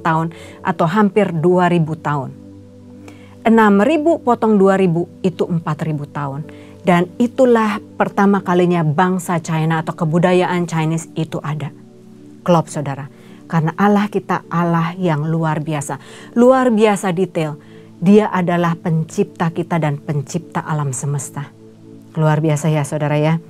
tahun atau hampir 2000 tahun. 6.000 potong 2.000 itu 4.000 tahun. Dan itulah pertama kalinya bangsa China atau kebudayaan Chinese itu ada. Klop saudara. Karena Allah kita Allah yang luar biasa. Luar biasa detail. Dia adalah pencipta kita dan pencipta alam semesta. Luar biasa ya saudara ya.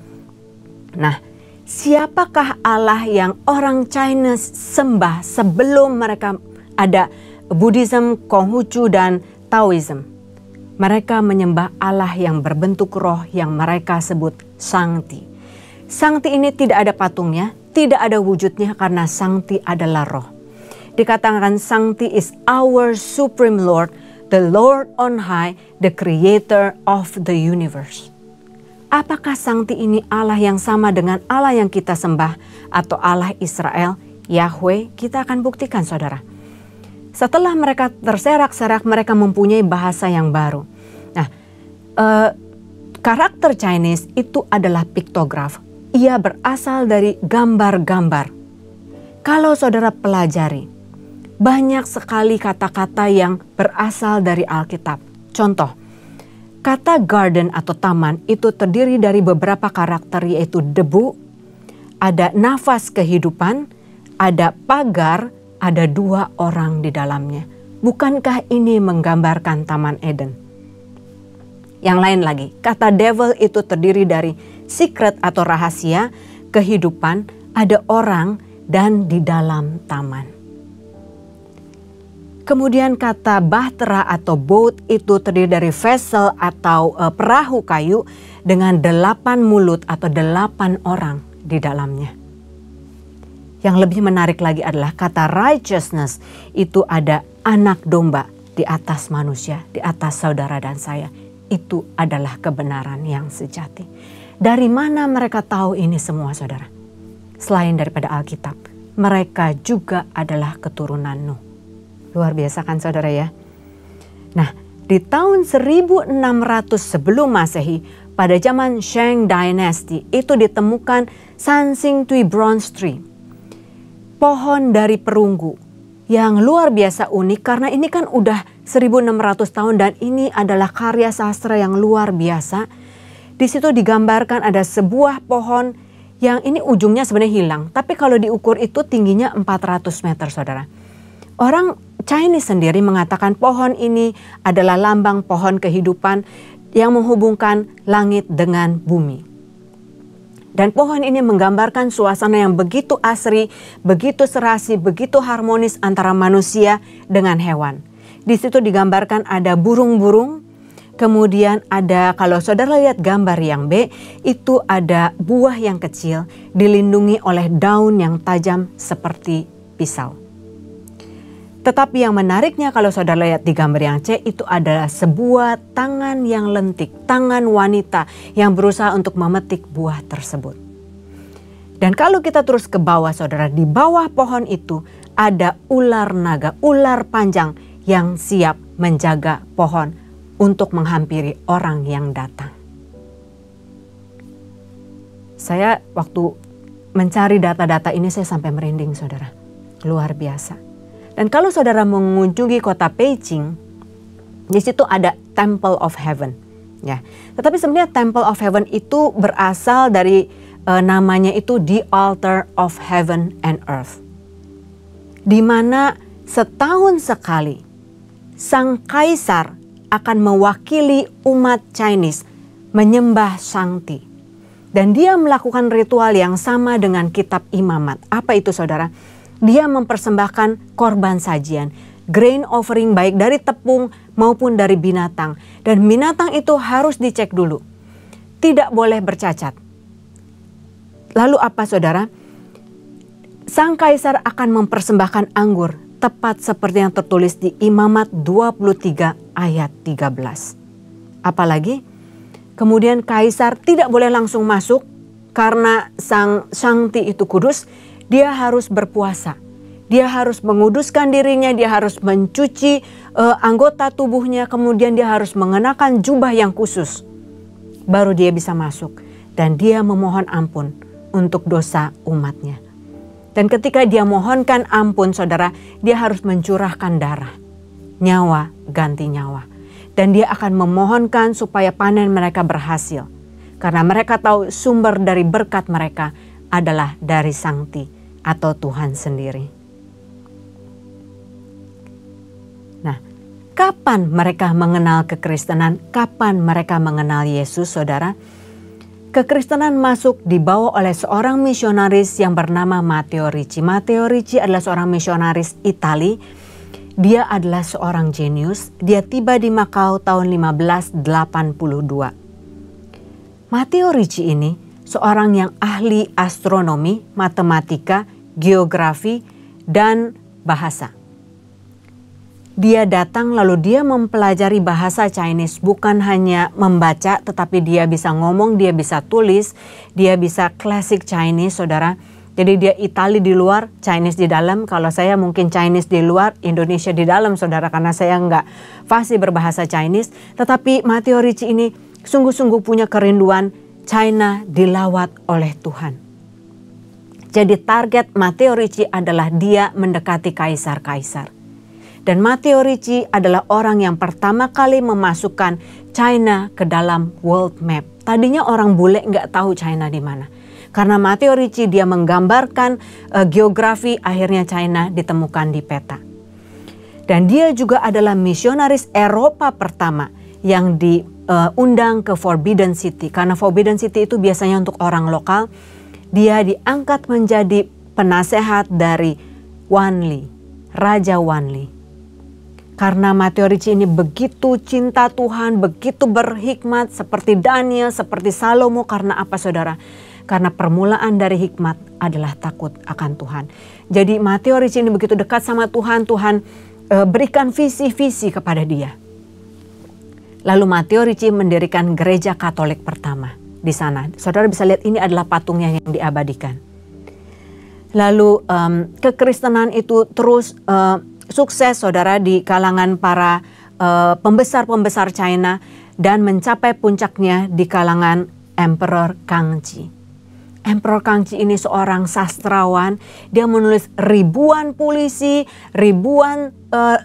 Nah, siapakah Allah yang orang China sembah sebelum mereka ada Buddhism, Konghucu, dan Taoism? Mereka menyembah Allah yang berbentuk roh yang mereka sebut Shangti. Shangti ini tidak ada patungnya, tidak ada wujudnya karena Shangti adalah roh. Dikatakan Shangti is our supreme Lord, the Lord on high, the creator of the universe. Apakah Shangti ini Allah yang sama dengan Allah yang kita sembah atau Allah Israel, Yahweh? Kita akan buktikan saudara. Setelah mereka terserak-serak, mereka mempunyai bahasa yang baru. Nah, karakter Chinese itu adalah piktograf. Ia berasal dari gambar-gambar. Kalau saudara pelajari, banyak sekali kata-kata yang berasal dari Alkitab. Contoh, kata garden atau taman itu terdiri dari beberapa karakter, yaitu debu, ada nafas kehidupan, ada pagar, ada 2 orang di dalamnya. Bukankah ini menggambarkan Taman Eden? Yang lain lagi, kata devil itu terdiri dari secret atau rahasia, kehidupan, ada orang, dan di dalam taman. Kemudian kata bahtera atau boat itu terdiri dari vessel atau perahu kayu dengan 8 mulut atau 8 orang di dalamnya. Yang lebih menarik lagi adalah kata righteousness itu ada anak domba di atas manusia, di atas saudara dan saya. Itu adalah kebenaran yang sejati. Dari mana mereka tahu ini semua saudara? Selain daripada Alkitab, mereka juga adalah keturunan Nuh. Luar biasa kan saudara ya? Nah, Di tahun 1600 sebelum Masehi, pada zaman Shang Dynasty, itu ditemukan Sansing Tui Bronze Tree. Pohon dari perunggu yang luar biasa unik karena ini kan udah 1600 tahun dan ini adalah karya sastra yang luar biasa. Di situ digambarkan ada sebuah pohon yang ini ujungnya sebenarnya hilang, tapi kalau diukur itu tingginya 400 meter, saudara. Orang Chinese sendiri mengatakan pohon ini adalah lambang pohon kehidupan yang menghubungkan langit dengan bumi. Dan pohon ini menggambarkan suasana yang begitu asri, begitu serasi, begitu harmonis antara manusia dengan hewan. Di situ digambarkan ada burung-burung, kemudian ada, kalau saudara lihat gambar yang B, itu ada buah yang kecil dilindungi oleh daun yang tajam seperti pisau. Tetapi yang menariknya kalau saudara lihat di gambar yang C, itu adalah sebuah tangan yang lentik, tangan wanita yang berusaha untuk memetik buah tersebut. Dan kalau kita terus ke bawah, saudara, di bawah pohon itu ada ular naga, ular panjang yang siap menjaga pohon untuk menghampiri orang yang datang. Saya waktu mencari data-data ini saya sampai merinding, saudara. Luar biasa. Dan kalau saudara mengunjungi kota Beijing, di situ ada Temple of Heaven, ya. Tetapi sebenarnya Temple of Heaven itu berasal dari namanya itu The Altar of Heaven and Earth, di mana setahun sekali sang kaisar akan mewakili umat Chinese menyembah Shangti, dan dia melakukan ritual yang sama dengan kitab Imamat. Apa itu, saudara? Dia mempersembahkan korban sajian, grain offering baik dari tepung maupun dari binatang. Dan binatang itu harus dicek dulu, tidak boleh bercacat. Lalu apa, saudara? Sang kaisar akan mempersembahkan anggur, tepat seperti yang tertulis di Imamat 23 ayat 13. Apalagi, kemudian kaisar tidak boleh langsung masuk karena sang Shangti itu kudus. Dia harus berpuasa, dia harus menguduskan dirinya, dia harus mencuci anggota tubuhnya, kemudian dia harus mengenakan jubah yang khusus. Baru dia bisa masuk dan dia memohon ampun untuk dosa umatnya. Dan ketika dia mohonkan ampun, saudara, dia harus mencurahkan darah, nyawa ganti nyawa. Dan dia akan memohonkan supaya panen mereka berhasil. Karena mereka tahu sumber dari berkat mereka adalah dari Shangti atau Tuhan sendiri. Nah, kapan mereka mengenal kekristenan? Kapan mereka mengenal Yesus, saudara? Kekristenan masuk dibawa oleh seorang misionaris yang bernama Matteo Ricci. Matteo Ricci adalah seorang misionaris Itali. Dia adalah seorang jenius. Dia tiba di Makau tahun 1582. Matteo Ricci ini seorang yang ahli astronomi, matematika, geografi, dan bahasa. Dia datang lalu dia mempelajari bahasa Chinese, bukan hanya membaca tetapi dia bisa ngomong, dia bisa tulis, dia bisa classic Chinese, saudara. Jadi dia Itali di luar, Chinese di dalam. Kalau saya mungkin Chinese di luar, Indonesia di dalam, saudara, karena saya nggak fasih berbahasa Chinese. Tetapi Matteo Ricci ini sungguh-sungguh punya kerinduan China dilawat oleh Tuhan. Jadi target Matteo Ricci adalah dia mendekati kaisar-kaisar. Dan Matteo Ricci adalah orang yang pertama kali memasukkan China ke dalam world map. Tadinya orang bule nggak tahu China di mana. Karena Matteo Ricci dia menggambarkan geografi, akhirnya China ditemukan di peta. Dan dia juga adalah misionaris Eropa pertama yang diundang ke Forbidden City. Karena Forbidden City itu biasanya untuk orang lokal. Dia diangkat menjadi penasehat dari Wanli, Raja Wanli. Karena Matteo Ricci ini begitu cinta Tuhan, begitu berhikmat seperti Daniel, seperti Salomo. Karena apa, saudara? Karena permulaan dari hikmat adalah takut akan Tuhan. Jadi Matteo Ricci ini begitu dekat sama Tuhan, Tuhan berikan visi-visi kepada dia. Lalu Matteo Ricci mendirikan gereja Katolik pertama di sana. Saudara bisa lihat ini adalah patungnya yang diabadikan. Lalu kekristenan itu terus sukses, saudara, di kalangan para pembesar-pembesar China dan mencapai puncaknya di kalangan Emperor Kangxi. Emperor Kangxi ini seorang sastrawan, dia menulis ribuan puisi, ribuan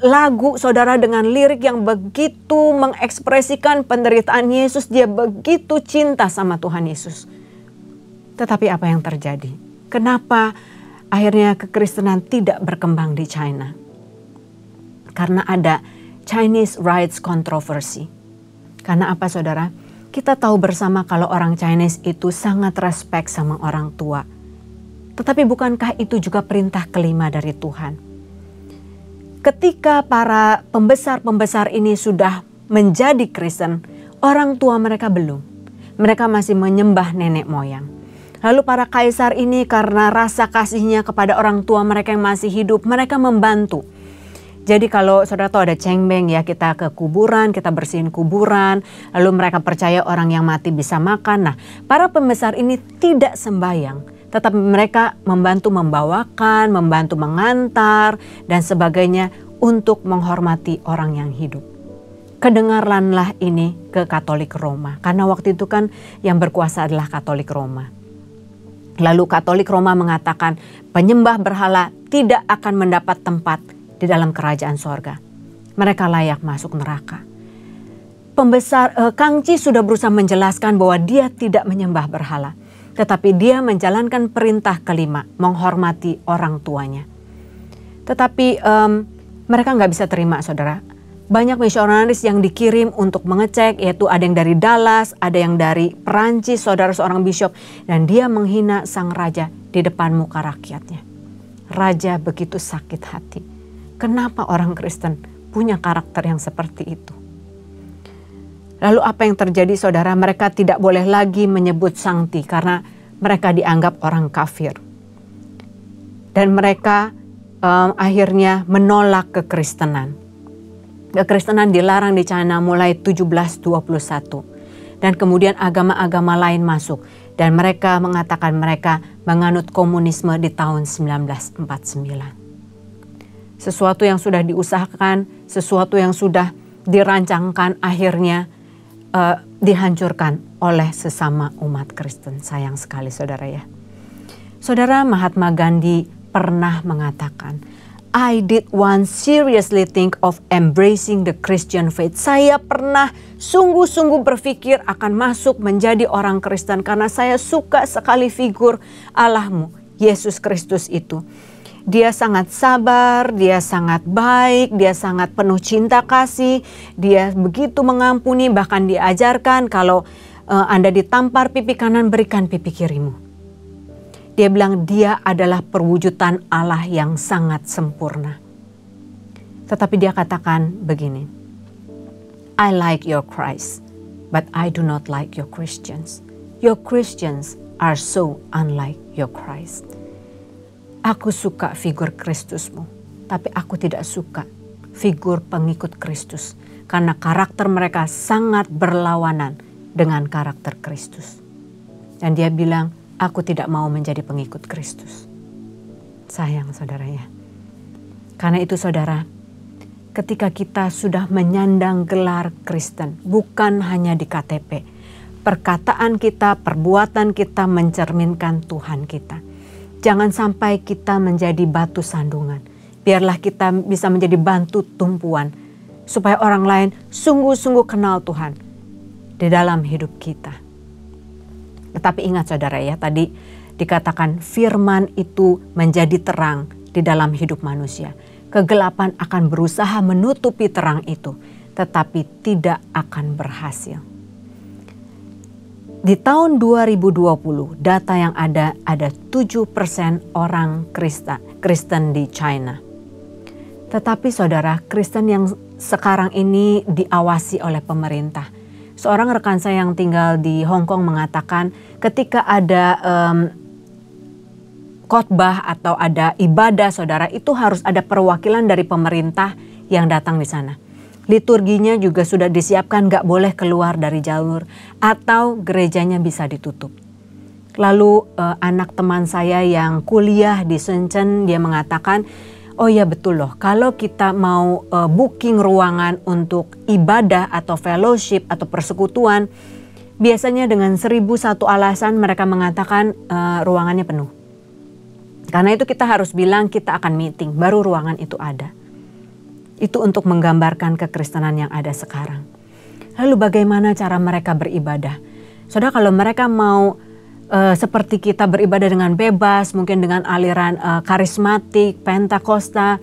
lagu saudara dengan lirik yang begitu mengekspresikan penderitaan Yesus. Dia begitu cinta sama Tuhan Yesus. Tetapi apa yang terjadi? Kenapa akhirnya kekristenan tidak berkembang di China? Karena ada Chinese rights controversy. Karena apa saudara? Kita tahu bersama kalau orang Chinese itu sangat respect sama orang tua. Tetapi bukankah itu juga perintah kelima dari Tuhan? Ketika para pembesar-pembesar ini sudah menjadi Kristen, orang tua mereka belum. Mereka masih menyembah nenek moyang. Lalu para kaisar ini karena rasa kasihnya kepada orang tua mereka yang masih hidup, mereka membantu. Jadi kalau saudara tahu ada cengbeng ya, kita ke kuburan, kita bersihin kuburan, lalu mereka percaya orang yang mati bisa makan. Nah, para pembesar ini tidak sembahyang, tetapi mereka membantu membawakan, membantu mengantar dan sebagainya untuk menghormati orang yang hidup. Kedengaranlah ini ke Katolik Roma, karena waktu itu kan yang berkuasa adalah Katolik Roma. Lalu Katolik Roma mengatakan penyembah berhala tidak akan mendapat tempat di dalam kerajaan sorga. Mereka layak masuk neraka. Pembesar Kangxi sudah berusaha menjelaskan bahwa dia tidak menyembah berhala. Tetapi dia menjalankan perintah kelima, menghormati orang tuanya. Tetapi mereka nggak bisa terima saudara. Banyak misionaris yang dikirim untuk mengecek, yaitu ada yang dari Dallas, ada yang dari Perancis, saudara seorang bishop. Dan dia menghina sang raja di depan muka rakyatnya. Raja begitu sakit hati. Kenapa orang Kristen punya karakter yang seperti itu? Lalu apa yang terjadi saudara? Mereka tidak boleh lagi menyebut Sangti karena mereka dianggap orang kafir. Dan mereka akhirnya menolak kekristenan. Kekristenan dilarang di China mulai 1721. Dan kemudian agama-agama lain masuk. Dan mereka mengatakan mereka menganut komunisme di tahun 1949. Sesuatu yang sudah diusahakan, sesuatu yang sudah dirancangkan akhirnya dihancurkan oleh sesama umat Kristen. Sayang sekali saudara ya. Saudara, Mahatma Gandhi pernah mengatakan, I did once seriously think of embracing the Christian faith. Saya pernah sungguh-sungguh berpikir akan masuk menjadi orang Kristen karena saya suka sekali figur Allahmu, Yesus Kristus itu. Dia sangat sabar, dia sangat baik, dia sangat penuh cinta kasih, dia begitu mengampuni, bahkan diajarkan kalau Anda ditampar pipi kanan, berikan pipi kirimu. Dia bilang dia adalah perwujudan Allah yang sangat sempurna. Tetapi dia katakan begini, I like your Christ, but I do not like your Christians. Your Christians are so unlike your Christ. Aku suka figur Kristusmu, tapi aku tidak suka figur pengikut Kristus. Karena karakter mereka sangat berlawanan dengan karakter Kristus. Dan dia bilang, aku tidak mau menjadi pengikut Kristus. Sayang saudara ya. Karena itu saudara, ketika kita sudah menyandang gelar Kristen, bukan hanya di KTP. Perkataan kita, perbuatan kita mencerminkan Tuhan kita. Jangan sampai kita menjadi batu sandungan. Biarlah kita bisa menjadi batu tumpuan. Supaya orang lain sungguh-sungguh kenal Tuhan di dalam hidup kita. Tetapi ingat saudara ya, tadi dikatakan firman itu menjadi terang di dalam hidup manusia. Kegelapan akan berusaha menutupi terang itu, tetapi tidak akan berhasil. Di tahun 2020 data yang ada 7% orang Kristen di China. Tetapi saudara, Kristen yang sekarang ini diawasi oleh pemerintah. Seorang rekan saya yang tinggal di Hong Kong mengatakan ketika ada khotbah atau ada ibadah saudara, itu harus ada perwakilan dari pemerintah yang datang di sana. Liturginya juga sudah disiapkan, gak boleh keluar dari jalur atau gerejanya bisa ditutup. Lalu anak teman saya yang kuliah di Shenzhen, dia mengatakan oh ya betul loh, kalau kita mau booking ruangan untuk ibadah atau fellowship atau persekutuan, biasanya dengan 1001 alasan mereka mengatakan ruangannya penuh. Karena itu kita harus bilang kita akan meeting, baru ruangan itu ada. Itu untuk menggambarkan kekristenan yang ada sekarang. Lalu bagaimana cara mereka beribadah? Saudara, kalau mereka mau seperti kita beribadah dengan bebas, mungkin dengan aliran karismatik, Pentakosta,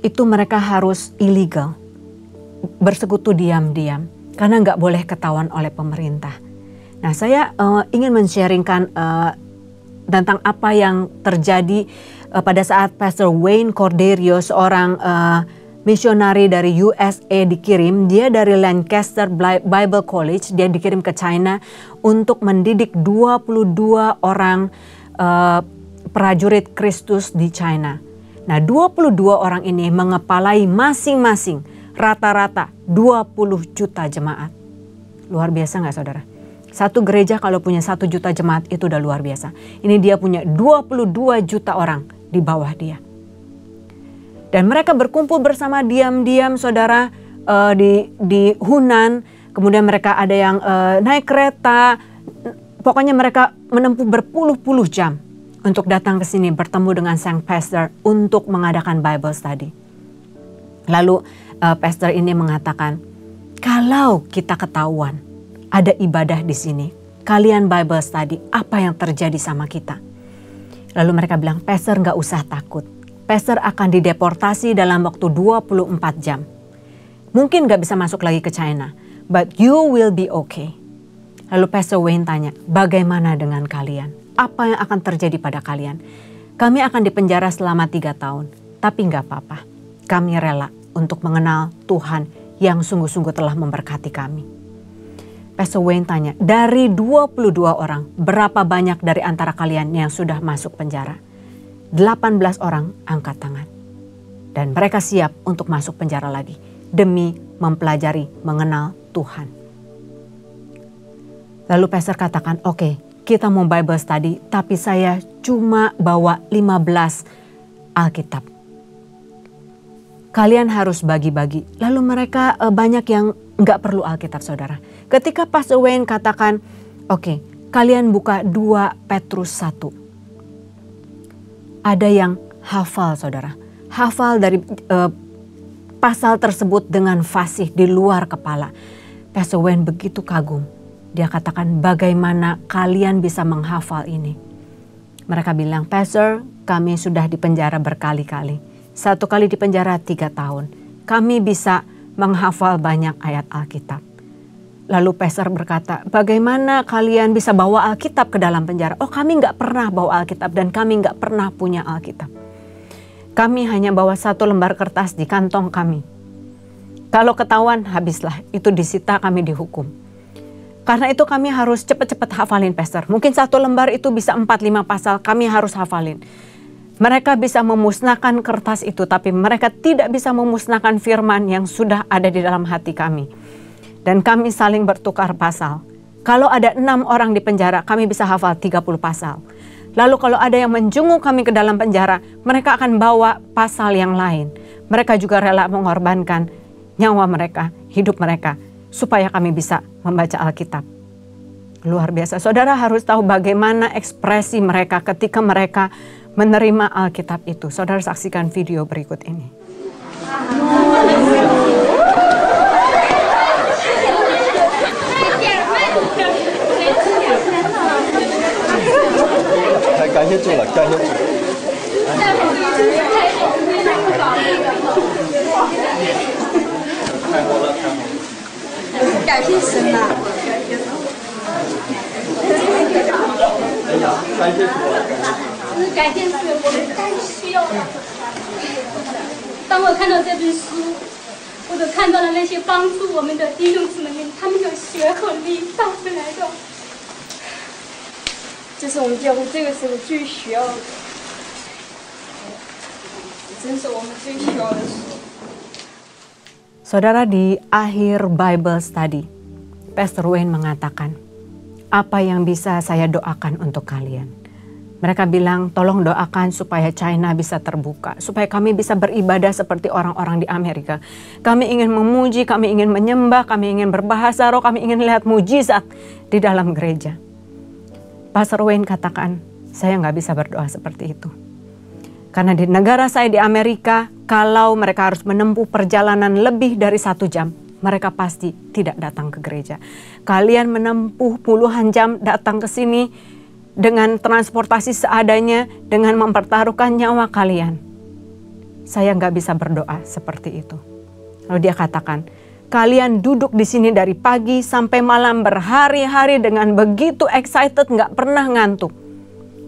itu mereka harus illegal. Bersekutu diam-diam, karena nggak boleh ketahuan oleh pemerintah. Nah, saya ingin men-sharingkan tentang apa yang terjadi pada saat Pastor Wayne Cordeiro, seorang misionari dari USA dikirim, dia dari Lancaster Bible College, dia dikirim ke China untuk mendidik 22 orang prajurit Kristus di China. Nah, 22 orang ini mengepalai masing-masing rata-rata 20 juta jemaat. Luar biasa nggak saudara? Satu gereja kalau punya 1 juta jemaat itu udah luar biasa. Ini dia punya 22 juta orang di bawah dia. Dan mereka berkumpul bersama diam-diam saudara di Hunan. Kemudian mereka ada yang naik kereta. Pokoknya mereka menempuh berpuluh-puluh jam untuk datang ke sini bertemu dengan sang pastor untuk mengadakan Bible study. Lalu pastor ini mengatakan, kalau kita ketahuan ada ibadah di sini, kalian Bible study, apa yang terjadi sama kita? Lalu mereka bilang, pastor gak usah takut. Pastor akan dideportasi dalam waktu 24 jam. Mungkin gak bisa masuk lagi ke China, but you will be okay. Lalu Pastor Wayne tanya, bagaimana dengan kalian? Apa yang akan terjadi pada kalian? Kami akan dipenjara selama 3 tahun, tapi gak apa-apa. Kami rela untuk mengenal Tuhan yang sungguh-sungguh telah memberkati kami. Pastor Wayne tanya, dari 22 orang, berapa banyak dari antara kalian yang sudah masuk penjara? 18 orang angkat tangan. Dan mereka siap untuk masuk penjara lagi, demi mempelajari mengenal Tuhan. Lalu pastor katakan, oke, kita mau Bible study, tapi saya cuma bawa 15 Alkitab. Kalian harus bagi-bagi. Lalu mereka banyak yang nggak perlu Alkitab saudara. Ketika Pastor Wayne katakan, oke, kalian buka 2 Petrus 1. Ada yang hafal saudara. Hafal dari pasal tersebut dengan fasih di luar kepala. Pastor Wayne begitu kagum. Dia katakan, bagaimana kalian bisa menghafal ini? Mereka bilang, Pastor, kami sudah dipenjara berkali-kali. 1 kali dipenjara 3 tahun. Kami bisa menghafal banyak ayat Alkitab. Lalu pastor berkata, bagaimana kalian bisa bawa Alkitab ke dalam penjara? Oh, kami nggak pernah bawa Alkitab dan kami nggak pernah punya Alkitab. Kami hanya bawa 1 lembar kertas di kantong kami. Kalau ketahuan, habislah. Itu disita, kami dihukum. Karena itu kami harus cepat-cepat hafalin pastor. Mungkin 1 lembar itu bisa 4-5 pasal, kami harus hafalin. Mereka bisa memusnahkan kertas itu, tapi mereka tidak bisa memusnahkan firman yang sudah ada di dalam hati kami. Dan kami saling bertukar pasal. Kalau ada 6 orang di penjara, kami bisa hafal 30 pasal. Lalu kalau ada yang menjenguk kami ke dalam penjara, mereka akan bawa pasal yang lain. Mereka juga rela mengorbankan nyawa mereka, hidup mereka, supaya kami bisa membaca Alkitab. Luar biasa. Saudara harus tahu bagaimana ekspresi mereka ketika mereka menerima Alkitab itu. Saudara saksikan video berikut ini.当我看到这本书，我就看到了那些帮助我们的弟兄姊妹们，他们有血和力带回来的。这是我们教会这个时候最需要的，真是我们最需要的书。 Saudara, di akhir Bible study, Pastor Wayne mengatakan, apa yang bisa saya doakan untuk kalian? Mereka bilang, tolong doakan supaya China bisa terbuka, supaya kami bisa beribadah seperti orang-orang di Amerika. Kami ingin memuji, kami ingin menyembah, kami ingin berbahasa roh, kami ingin lihat mujizat di dalam gereja. Pastor Wayne katakan, saya nggak bisa berdoa seperti itu. Karena di negara saya di Amerika, kalau mereka harus menempuh perjalanan lebih dari 1 jam, mereka pasti tidak datang ke gereja. Kalian menempuh puluhan jam datang ke sini dengan transportasi seadanya, dengan mempertaruhkan nyawa kalian. Saya nggak bisa berdoa seperti itu. Lalu dia katakan, kalian duduk di sini dari pagi sampai malam berhari-hari dengan begitu excited, nggak pernah ngantuk.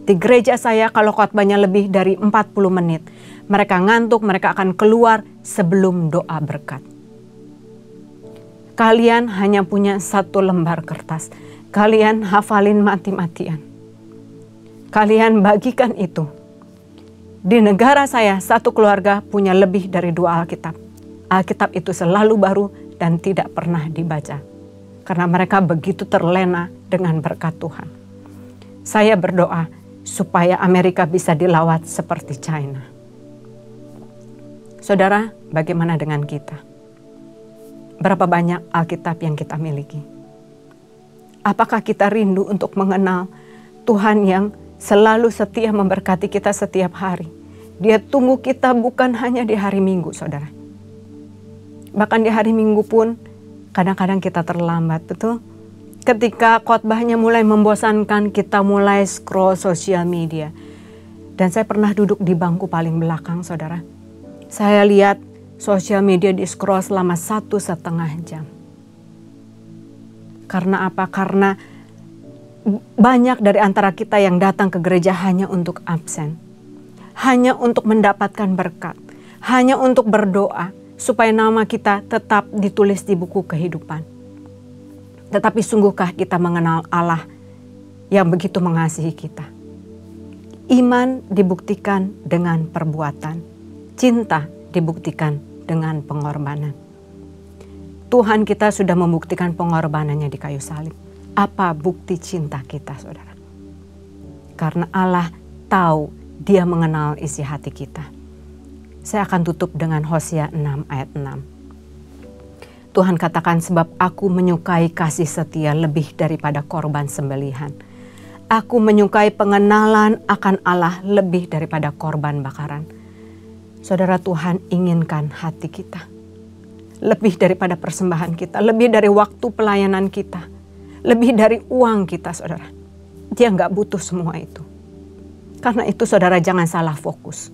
Di gereja saya kalau khotbahnya lebih dari 40 menit, mereka ngantuk, mereka akan keluar sebelum doa berkat. Kalian hanya punya 1 lembar kertas. Kalian hafalin mati-matian. Kalian bagikan itu. Di negara saya, 1 keluarga punya lebih dari 2 Alkitab. Alkitab itu selalu baru dan tidak pernah dibaca. Karena mereka begitu terlena dengan berkat Tuhan. Saya berdoa supaya Amerika bisa dilawat seperti China. Saudara, bagaimana dengan kita? Berapa banyak Alkitab yang kita miliki? Apakah kita rindu untuk mengenal Tuhan yang selalu setia memberkati kita setiap hari? Dia tunggu kita bukan hanya di hari Minggu, saudara. Bahkan di hari Minggu pun kadang-kadang kita terlambat, betul? Ketika khotbahnya mulai membosankan, kita mulai scroll sosial media. Dan saya pernah duduk di bangku paling belakang, saudara. Saya lihat sosial media di scroll selama 1,5 jam. Karena apa? Karena banyak dari antara kita yang datang ke gereja hanya untuk absen. Hanya untuk mendapatkan berkat. Hanya untuk berdoa supaya nama kita tetap ditulis di buku kehidupan. Tetapi sungguhkah kita mengenal Allah yang begitu mengasihi kita? Iman dibuktikan dengan perbuatan. Cinta dibuktikan dengan pengorbanan. Tuhan kita sudah membuktikan pengorbanannya di kayu salib. Apa bukti cinta kita, saudara? Karena Allah tahu, Dia mengenal isi hati kita. Saya akan tutup dengan Hosea 6 ayat 6. Tuhan katakan, sebab aku menyukai kasih setia lebih daripada korban sembelihan. Aku menyukai pengenalan akan Allah lebih daripada korban bakaran. Saudara, Tuhan inginkan hati kita. Lebih daripada persembahan kita, lebih dari waktu pelayanan kita. Lebih dari uang kita, saudara. Dia nggak butuh semua itu. Karena itu, saudara, jangan salah fokus.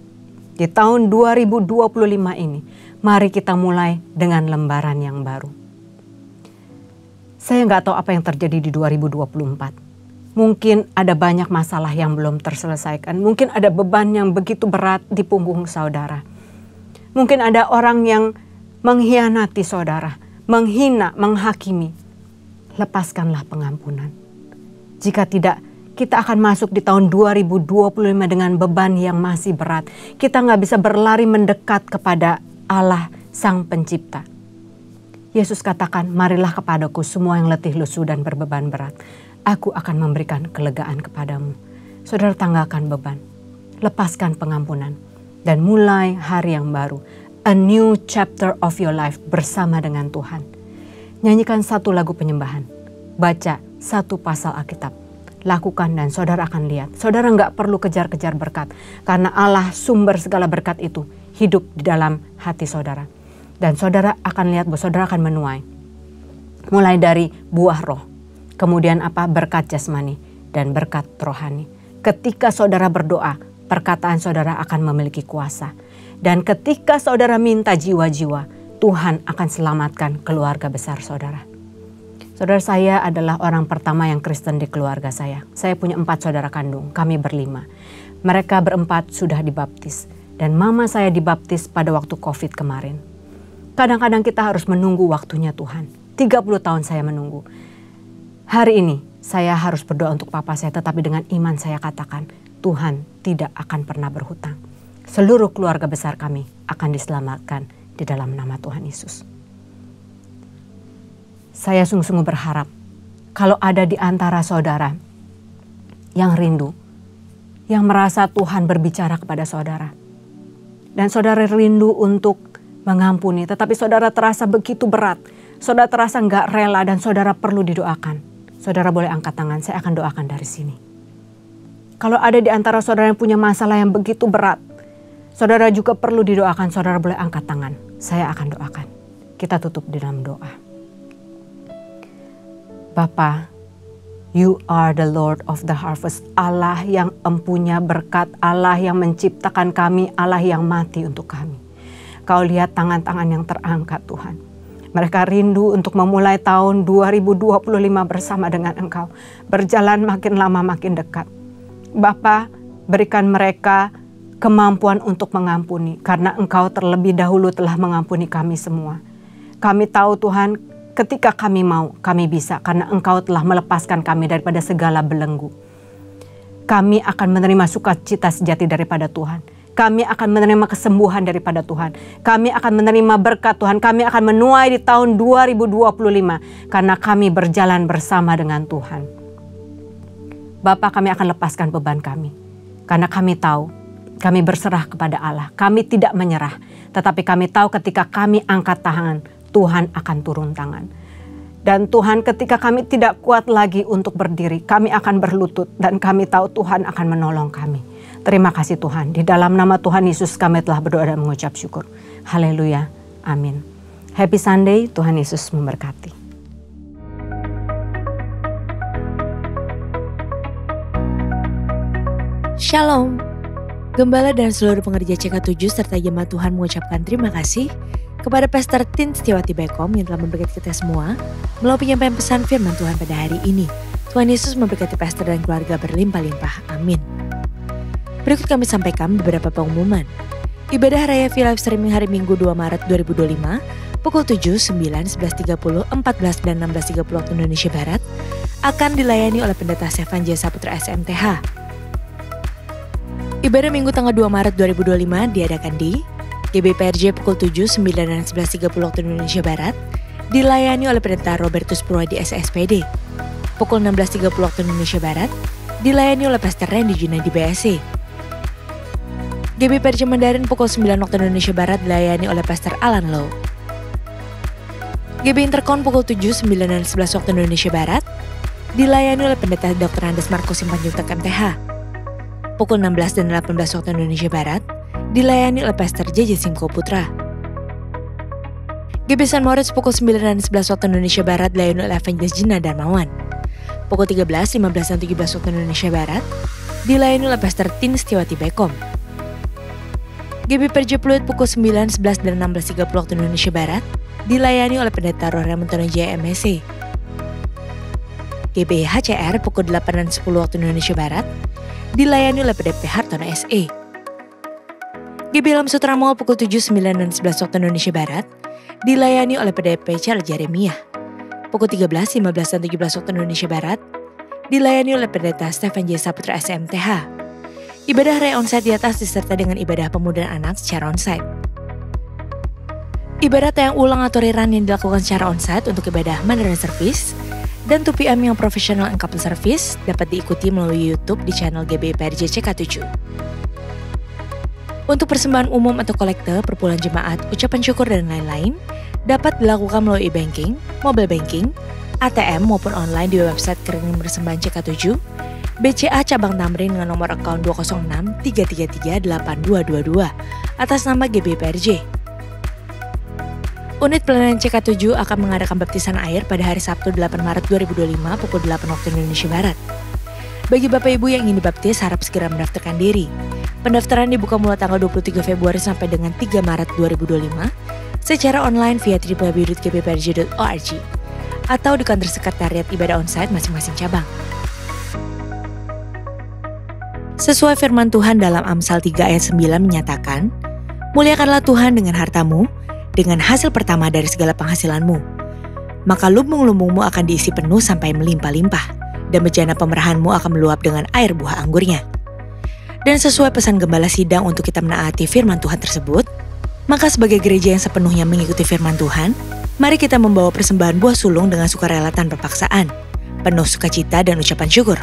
Di tahun 2025 ini, mari kita mulai dengan lembaran yang baru. Saya nggak tahu apa yang terjadi di 2024. Mungkin ada banyak masalah yang belum terselesaikan. Mungkin ada beban yang begitu berat di punggung saudara. Mungkin ada orang yang mengkhianati saudara, menghina, menghakimi. Lepaskanlah pengampunan. Jika tidak, kita akan masuk di tahun 2025 dengan beban yang masih berat. Kita nggak bisa berlari mendekat kepada Allah Sang Pencipta. Yesus katakan, marilah kepadaku semua yang letih lesu dan berbeban berat. Aku akan memberikan kelegaan kepadamu. Saudara, tanggalkan beban. Lepaskan pengampunan. Dan mulai hari yang baru. A new chapter of your life bersama dengan Tuhan. Nyanyikan 1 lagu penyembahan. Baca 1 pasal Alkitab. Lakukan dan saudara akan lihat. Saudara nggak perlu kejar-kejar berkat. Karena Allah sumber segala berkat itu hidup di dalam hati saudara. Dan saudara akan lihat bahwa saudara akan menuai. Mulai dari buah roh. Kemudian apa? Berkat jasmani dan berkat rohani. Ketika saudara berdoa, perkataan saudara akan memiliki kuasa. Dan ketika saudara minta jiwa-jiwa, Tuhan akan selamatkan keluarga besar saudara. Saudara, saya adalah orang pertama yang Kristen di keluarga saya. Saya punya 4 saudara kandung, kami berlima. Mereka berempat sudah dibaptis. Dan mama saya dibaptis pada waktu COVID kemarin. Kadang-kadang kita harus menunggu waktunya Tuhan. 30 tahun saya menunggu. Hari ini saya harus berdoa untuk papa saya, tetapi dengan iman saya katakan, Tuhan tidak akan pernah berhutang. Seluruh keluarga besar kami akan diselamatkan di dalam nama Tuhan Yesus. Saya sungguh-sungguh berharap kalau ada di antara saudara yang rindu, yang merasa Tuhan berbicara kepada saudara. Dan saudara rindu untuk mengampuni, tetapi saudara terasa begitu berat. Saudara terasa nggak rela dan saudara perlu didoakan. Saudara boleh angkat tangan, saya akan doakan dari sini. Kalau ada di antara saudara yang punya masalah yang begitu berat, saudara juga perlu didoakan, saudara boleh angkat tangan. Saya akan doakan. Kita tutup di dalam doa. Bapa, You are the Lord of the harvest, Allah yang empunya berkat, Allah yang menciptakan kami, Allah yang mati untuk kami. Kau lihat tangan-tangan yang terangkat Tuhan. Mereka rindu untuk memulai tahun 2025 bersama dengan Engkau. Berjalan makin lama makin dekat. Bapa, berikan mereka kemampuan untuk mengampuni. Karena Engkau terlebih dahulu telah mengampuni kami semua. Kami tahu Tuhan, ketika kami mau, kami bisa karena Engkau telah melepaskan kami daripada segala belenggu. Kami akan menerima sukacita sejati daripada Tuhan. Kami akan menerima kesembuhan daripada Tuhan. Kami akan menerima berkat Tuhan. Kami akan menuai di tahun 2025 karena kami berjalan bersama dengan Tuhan. Bapa, kami akan lepaskan beban kami. Karena kami tahu, kami berserah kepada Allah. Kami tidak menyerah. Tetapi kami tahu ketika kami angkat tangan, Tuhan akan turun tangan. Dan Tuhan, ketika kami tidak kuat lagi untuk berdiri, kami akan berlutut dan kami tahu Tuhan akan menolong kami. Terima kasih Tuhan. Di dalam nama Tuhan Yesus kami telah berdoa dan mengucap syukur. Haleluya. Amin. Happy Sunday. Tuhan Yesus memberkati. Shalom. Gembala dan seluruh pengerja CK7 serta jemaat Tuhan mengucapkan terima kasih kepada Pastor Tin Setiawati Bekom yang telah memberkati kita semua melalui penyampaian pesan firman Tuhan pada hari ini. Tuhan Yesus memberkati pastor dan keluarga berlimpah-limpah. Amin. Berikut kami sampaikan beberapa pengumuman. Ibadah Raya V Live Streaming hari Minggu 2 Maret 2025 pukul 7, 9, 11.30, 14 dan 16.30 waktu Indonesia Barat akan dilayani oleh Pendeta Stefan J. Saputra SMTH. Ibadah Minggu tanggal 2 Maret 2025 diadakan di GBPRJ pukul 7, 9 dan 11.30 waktu Indonesia Barat dilayani oleh Pendeta Robertus Purwadi SSPD. Pukul 16.30 waktu Indonesia Barat dilayani oleh Pastor Randy Junadi BSC. GBPRJ Mandarin pukul 9 waktu Indonesia Barat dilayani oleh Pastor Alan Low. GB Intercon pukul 7, 9 dan 11 waktu Indonesia Barat dilayani oleh Pendeta Dr. Andes Markus Simpanjuntak MTH. Pukul 16 dan 18 waktu Indonesia Barat dilayani oleh Pastor JJ Simko Putra. GB San Moritz pukul 9 dan 11 waktu Indonesia Barat dilayani oleh Evangelis Jina Darmawan. Pukul 13, 15 dan 17 waktu Indonesia Barat dilayani oleh Pastor Tin Setiawati Bekom. GB Perja Pluit pukul 9, 11 dan 16.30 waktu Indonesia Barat dilayani oleh Pendeta Roh Ramontono Jaya MSC. GB HCR pukul 8 dan 10 waktu Indonesia Barat dilayani oleh PDP Hartono SE. GB Lam Sutra Mall pukul 7, 9 dan 11 waktu Indonesia Barat dilayani oleh PDP Charles Jeremiah. Pukul 13, 15 dan 17 waktu Indonesia Barat dilayani oleh Pendeta Stefan J. Saputra SMTH. Ibadah Raya Onsite di atas disertai dengan ibadah pemuda anak secara onsite. Ibadah tayang ulang atau rerun yang dilakukan secara onsite untuk ibadah Mandarin Service dan 2PM yang profesional and couple service dapat diikuti melalui YouTube di channel GBPRJ CK7. Untuk persembahan umum atau kolekte, perpuluhan jemaat, ucapan syukur dan lain-lain dapat dilakukan melalui e-banking, mobile banking, ATM maupun online di website rekening persembahan CK7, BCA Cabang Tamrin dengan nomor akun 206 333 8222 atas nama GBPRJ. Unit pelayanan CK7 akan mengadakan baptisan air pada hari Sabtu 8 Maret 2025 pukul 8 waktu Indonesia Barat. Bagi Bapak Ibu yang ingin dibaptis harap segera mendaftarkan diri. Pendaftaran dibuka mulai tanggal 23 Februari sampai dengan 3 Maret 2025 secara online via www.gbprj.org atau di kantor sekretariat ibadah onsite masing-masing cabang. Sesuai firman Tuhan dalam Amsal 3 ayat 9 menyatakan, muliakanlah Tuhan dengan hartamu, dengan hasil pertama dari segala penghasilanmu. Maka lumbung-lumbungmu akan diisi penuh sampai melimpah-limpah, dan bejana pemerahanmu akan meluap dengan air buah anggurnya. Dan sesuai pesan Gembala Sidang untuk kita menaati firman Tuhan tersebut, maka sebagai gereja yang sepenuhnya mengikuti firman Tuhan, mari kita membawa persembahan buah sulung dengan sukarela tanpa paksaan, penuh sukacita dan ucapan syukur.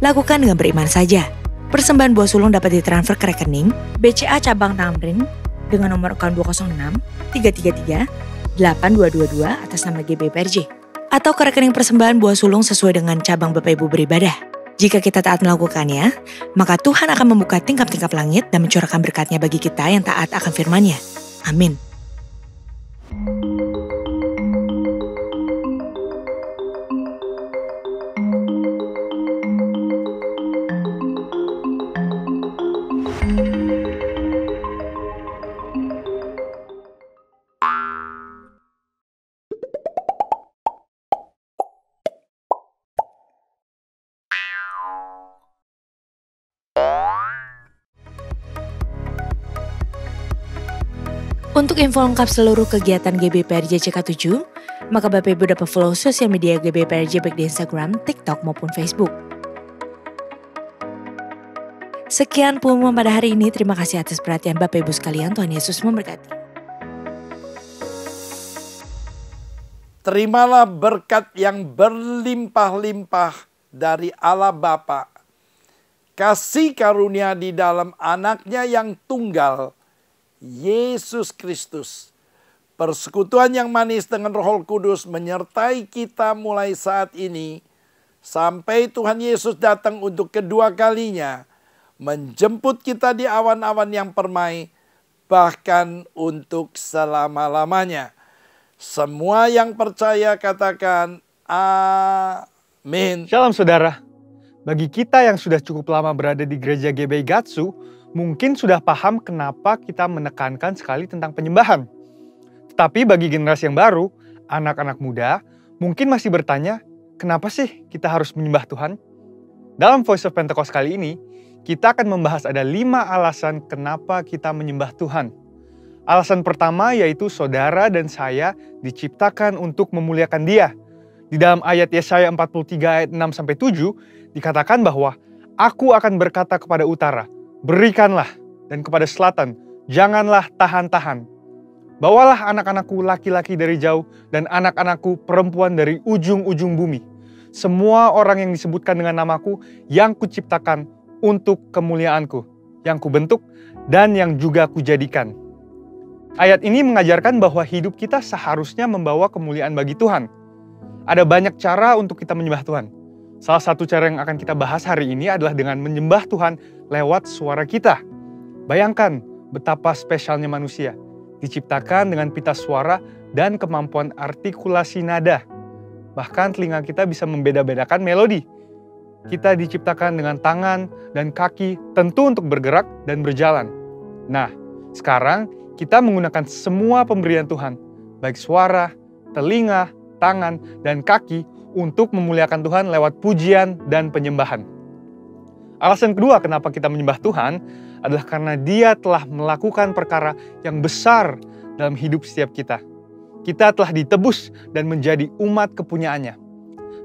Lakukan dengan beriman saja. persembahan buah sulung dapat ditransfer ke rekening BCA Cabang Tamrin dengan nomor account 206 333 8222 atas nama GBPRJ. Atau ke rekening persembahan buah sulung sesuai dengan cabang Bapak Ibu beribadah. Jika kita taat melakukannya, maka Tuhan akan membuka tingkap-tingkap langit dan mencurahkan berkat-Nya bagi kita yang taat akan firman-Nya. Amin. Untuk info lengkap seluruh kegiatan GBPRJ CK7, maka Bapak Ibu dapat follow sosial media GBPRJ baik di Instagram, TikTok maupun Facebook. Sekian pengumuman pada hari ini. Terima kasih atas perhatian Bapak Ibu sekalian. Tuhan Yesus memberkati. Terimalah berkat yang berlimpah-limpah dari Allah Bapa, kasih karunia di dalam anaknya yang tunggal, Yesus Kristus, persekutuan yang manis dengan Roh Kudus menyertai kita mulai saat ini sampai Tuhan Yesus datang untuk kedua kalinya, menjemput kita di awan-awan yang permai, bahkan untuk selama-lamanya. Semua yang percaya katakan amin. Shalom saudara. Bagi kita yang sudah cukup lama berada di gereja GBI Gatsu, mungkin sudah paham kenapa kita menekankan sekali tentang penyembahan. Tetapi bagi generasi yang baru, anak-anak muda, mungkin masih bertanya, kenapa sih kita harus menyembah Tuhan? Dalam Voice of Pentecost kali ini, kita akan membahas ada 5 alasan kenapa kita menyembah Tuhan. Alasan pertama yaitu saudara dan saya diciptakan untuk memuliakan Dia. Di dalam ayat Yesaya 43 ayat 6-7 dikatakan bahwa aku akan berkata kepada utara, berikanlah, dan kepada selatan, janganlah tahan-tahan. Bawalah anak-anakku laki-laki dari jauh dan anak-anakku perempuan dari ujung-ujung bumi. Semua orang yang disebutkan dengan namaku yang kuciptakan untuk kemuliaanku, yang kubentuk dan yang juga kujadikan. Ayat ini mengajarkan bahwa hidup kita seharusnya membawa kemuliaan bagi Tuhan. Ada banyak cara untuk kita menyembah Tuhan. Salah satu cara yang akan kita bahas hari ini adalah dengan menyembah Tuhan lewat suara kita. Bayangkan betapa spesialnya manusia, diciptakan dengan pita suara dan kemampuan artikulasi nada. Bahkan telinga kita bisa membeda-bedakan melodi. Kita diciptakan dengan tangan dan kaki tentu untuk bergerak dan berjalan. Nah, sekarang kita menggunakan semua pemberian Tuhan, baik suara, telinga, tangan, dan kaki untuk memuliakan Tuhan lewat pujian dan penyembahan. Alasan kedua kenapa kita menyembah Tuhan adalah karena Dia telah melakukan perkara yang besar dalam hidup setiap kita. Kita telah ditebus dan menjadi umat kepunyaannya.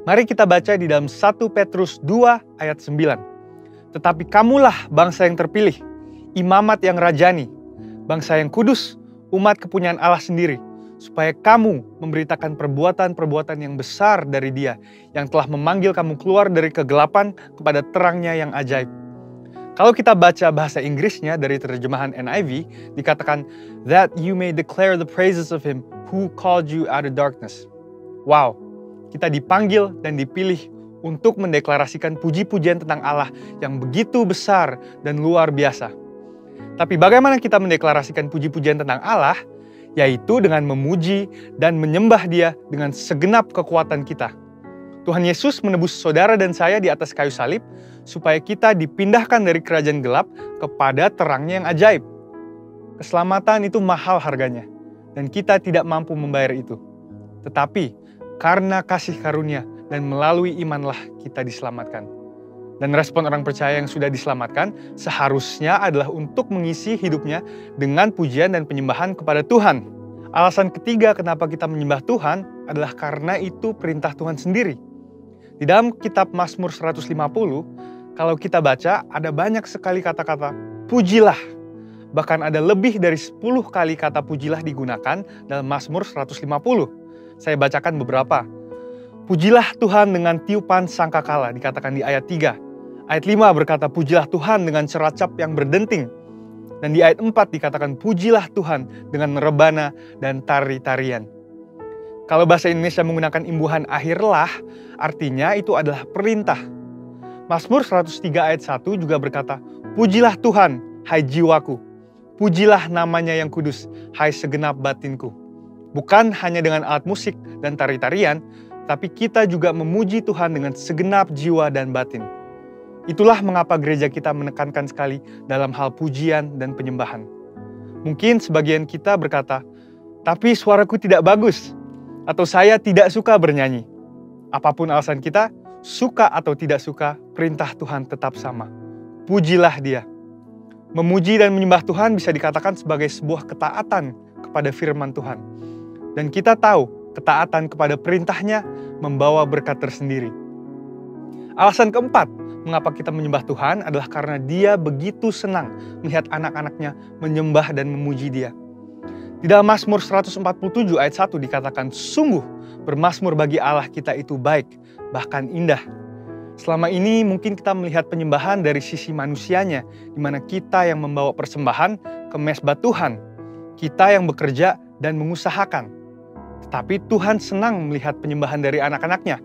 Mari kita baca di dalam 1 Petrus 2 ayat 9. Tetapi kamulah bangsa yang terpilih, imamat yang rajani, bangsa yang kudus, umat kepunyaan Allah sendiri, supaya kamu memberitakan perbuatan-perbuatan yang besar dari Dia yang telah memanggil kamu keluar dari kegelapan kepada terang-Nya yang ajaib. Kalau kita baca bahasa Inggrisnya dari terjemahan NIV, dikatakan, that you may declare the praises of Him who called you out of darkness. Wow, kita dipanggil dan dipilih untuk mendeklarasikan puji-pujian tentang Allah yang begitu besar dan luar biasa. Tapi bagaimana kita mendeklarasikan puji-pujian tentang Allah? Yaitu dengan memuji dan menyembah Dia dengan segenap kekuatan kita. Tuhan Yesus menebus saudara dan saya di atas kayu salib supaya kita dipindahkan dari kerajaan gelap kepada terang-Nya yang ajaib. Keselamatan itu mahal harganya dan kita tidak mampu membayar itu. Tetapi karena kasih karunia dan melalui imanlah kita diselamatkan. Dan respon orang percaya yang sudah diselamatkan seharusnya adalah untuk mengisi hidupnya dengan pujian dan penyembahan kepada Tuhan. Alasan ketiga kenapa kita menyembah Tuhan adalah karena itu perintah Tuhan sendiri. Di dalam kitab Mazmur 150, kalau kita baca ada banyak sekali kata-kata pujilah. Bahkan ada lebih dari 10 kali kata pujilah digunakan dalam Mazmur 150. Saya bacakan beberapa. Pujilah Tuhan dengan tiupan sangkakala, dikatakan di ayat 3. Ayat 5 berkata, pujilah Tuhan dengan ceracap yang berdenting. Dan di ayat 4 dikatakan, pujilah Tuhan dengan rebana dan tari-tarian. Kalau bahasa Indonesia menggunakan imbuhan akhirlah, artinya itu adalah perintah. Mazmur 103 ayat 1 juga berkata, pujilah Tuhan, hai jiwaku. Pujilah namanya yang kudus, hai segenap batinku. Bukan hanya dengan alat musik dan tari-tarian, tapi kita juga memuji Tuhan dengan segenap jiwa dan batin. Itulah mengapa gereja kita menekankan sekali dalam hal pujian dan penyembahan. Mungkin sebagian kita berkata, tapi suaraku tidak bagus, atau saya tidak suka bernyanyi. Apapun alasan kita, suka atau tidak suka, perintah Tuhan tetap sama. Pujilah Dia. Memuji dan menyembah Tuhan bisa dikatakan sebagai sebuah ketaatan kepada firman Tuhan. Dan kita tahu, ketaatan kepada perintahnya membawa berkat tersendiri. Alasan keempat, mengapa kita menyembah Tuhan adalah karena Dia begitu senang melihat anak-anaknya menyembah dan memuji Dia. Di dalam Mazmur 147 ayat 1 dikatakan, sungguh bermazmur bagi Allah kita itu baik, bahkan indah. Selama ini mungkin kita melihat penyembahan dari sisi manusianya, di mana kita yang membawa persembahan ke mezbah Tuhan. Kita yang bekerja dan mengusahakan. Tetapi Tuhan senang melihat penyembahan dari anak-anaknya,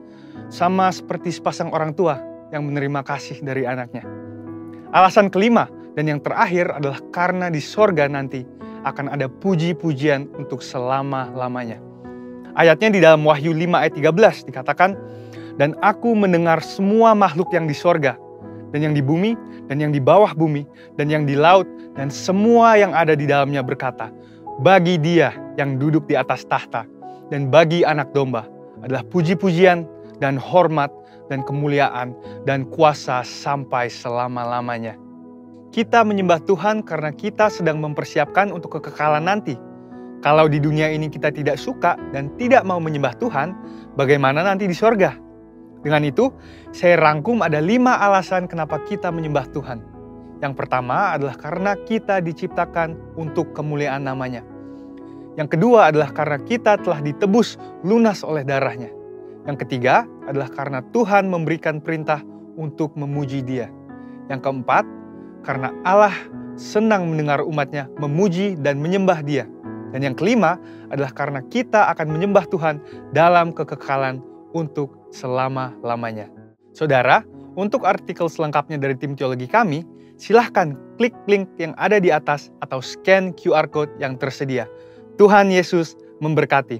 sama seperti sepasang orang tua yang menerima kasih dari anaknya. Alasan kelima dan yang terakhir adalah karena di sorga nanti akan ada puji-pujian untuk selama-lamanya. Ayatnya di dalam Wahyu 5 ayat 13 dikatakan, dan aku mendengar semua makhluk yang di sorga, dan yang di bumi, dan yang di bawah bumi, dan yang di laut, dan semua yang ada di dalamnya berkata, bagi Dia yang duduk di atas tahta, dan bagi anak domba adalah puji-pujian dan hormat dan kemuliaan dan kuasa sampai selama-lamanya. Kita menyembah Tuhan karena kita sedang mempersiapkan untuk kekekalan nanti. Kalau di dunia ini kita tidak suka dan tidak mau menyembah Tuhan, bagaimana nanti di sorga? Dengan itu, saya rangkum ada 5 alasan kenapa kita menyembah Tuhan. Yang pertama adalah karena kita diciptakan untuk kemuliaan namanya. Yang kedua adalah karena kita telah ditebus lunas oleh darahnya. Yang ketiga adalah karena Tuhan memberikan perintah untuk memuji Dia. Yang keempat, karena Allah senang mendengar umatnya memuji dan menyembah Dia. Dan yang kelima adalah karena kita akan menyembah Tuhan dalam kekekalan untuk selama-lamanya. Saudara, untuk artikel selengkapnya dari tim teologi kami, silahkan klik link yang ada di atas atau scan QR Code yang tersedia. Tuhan Yesus memberkati.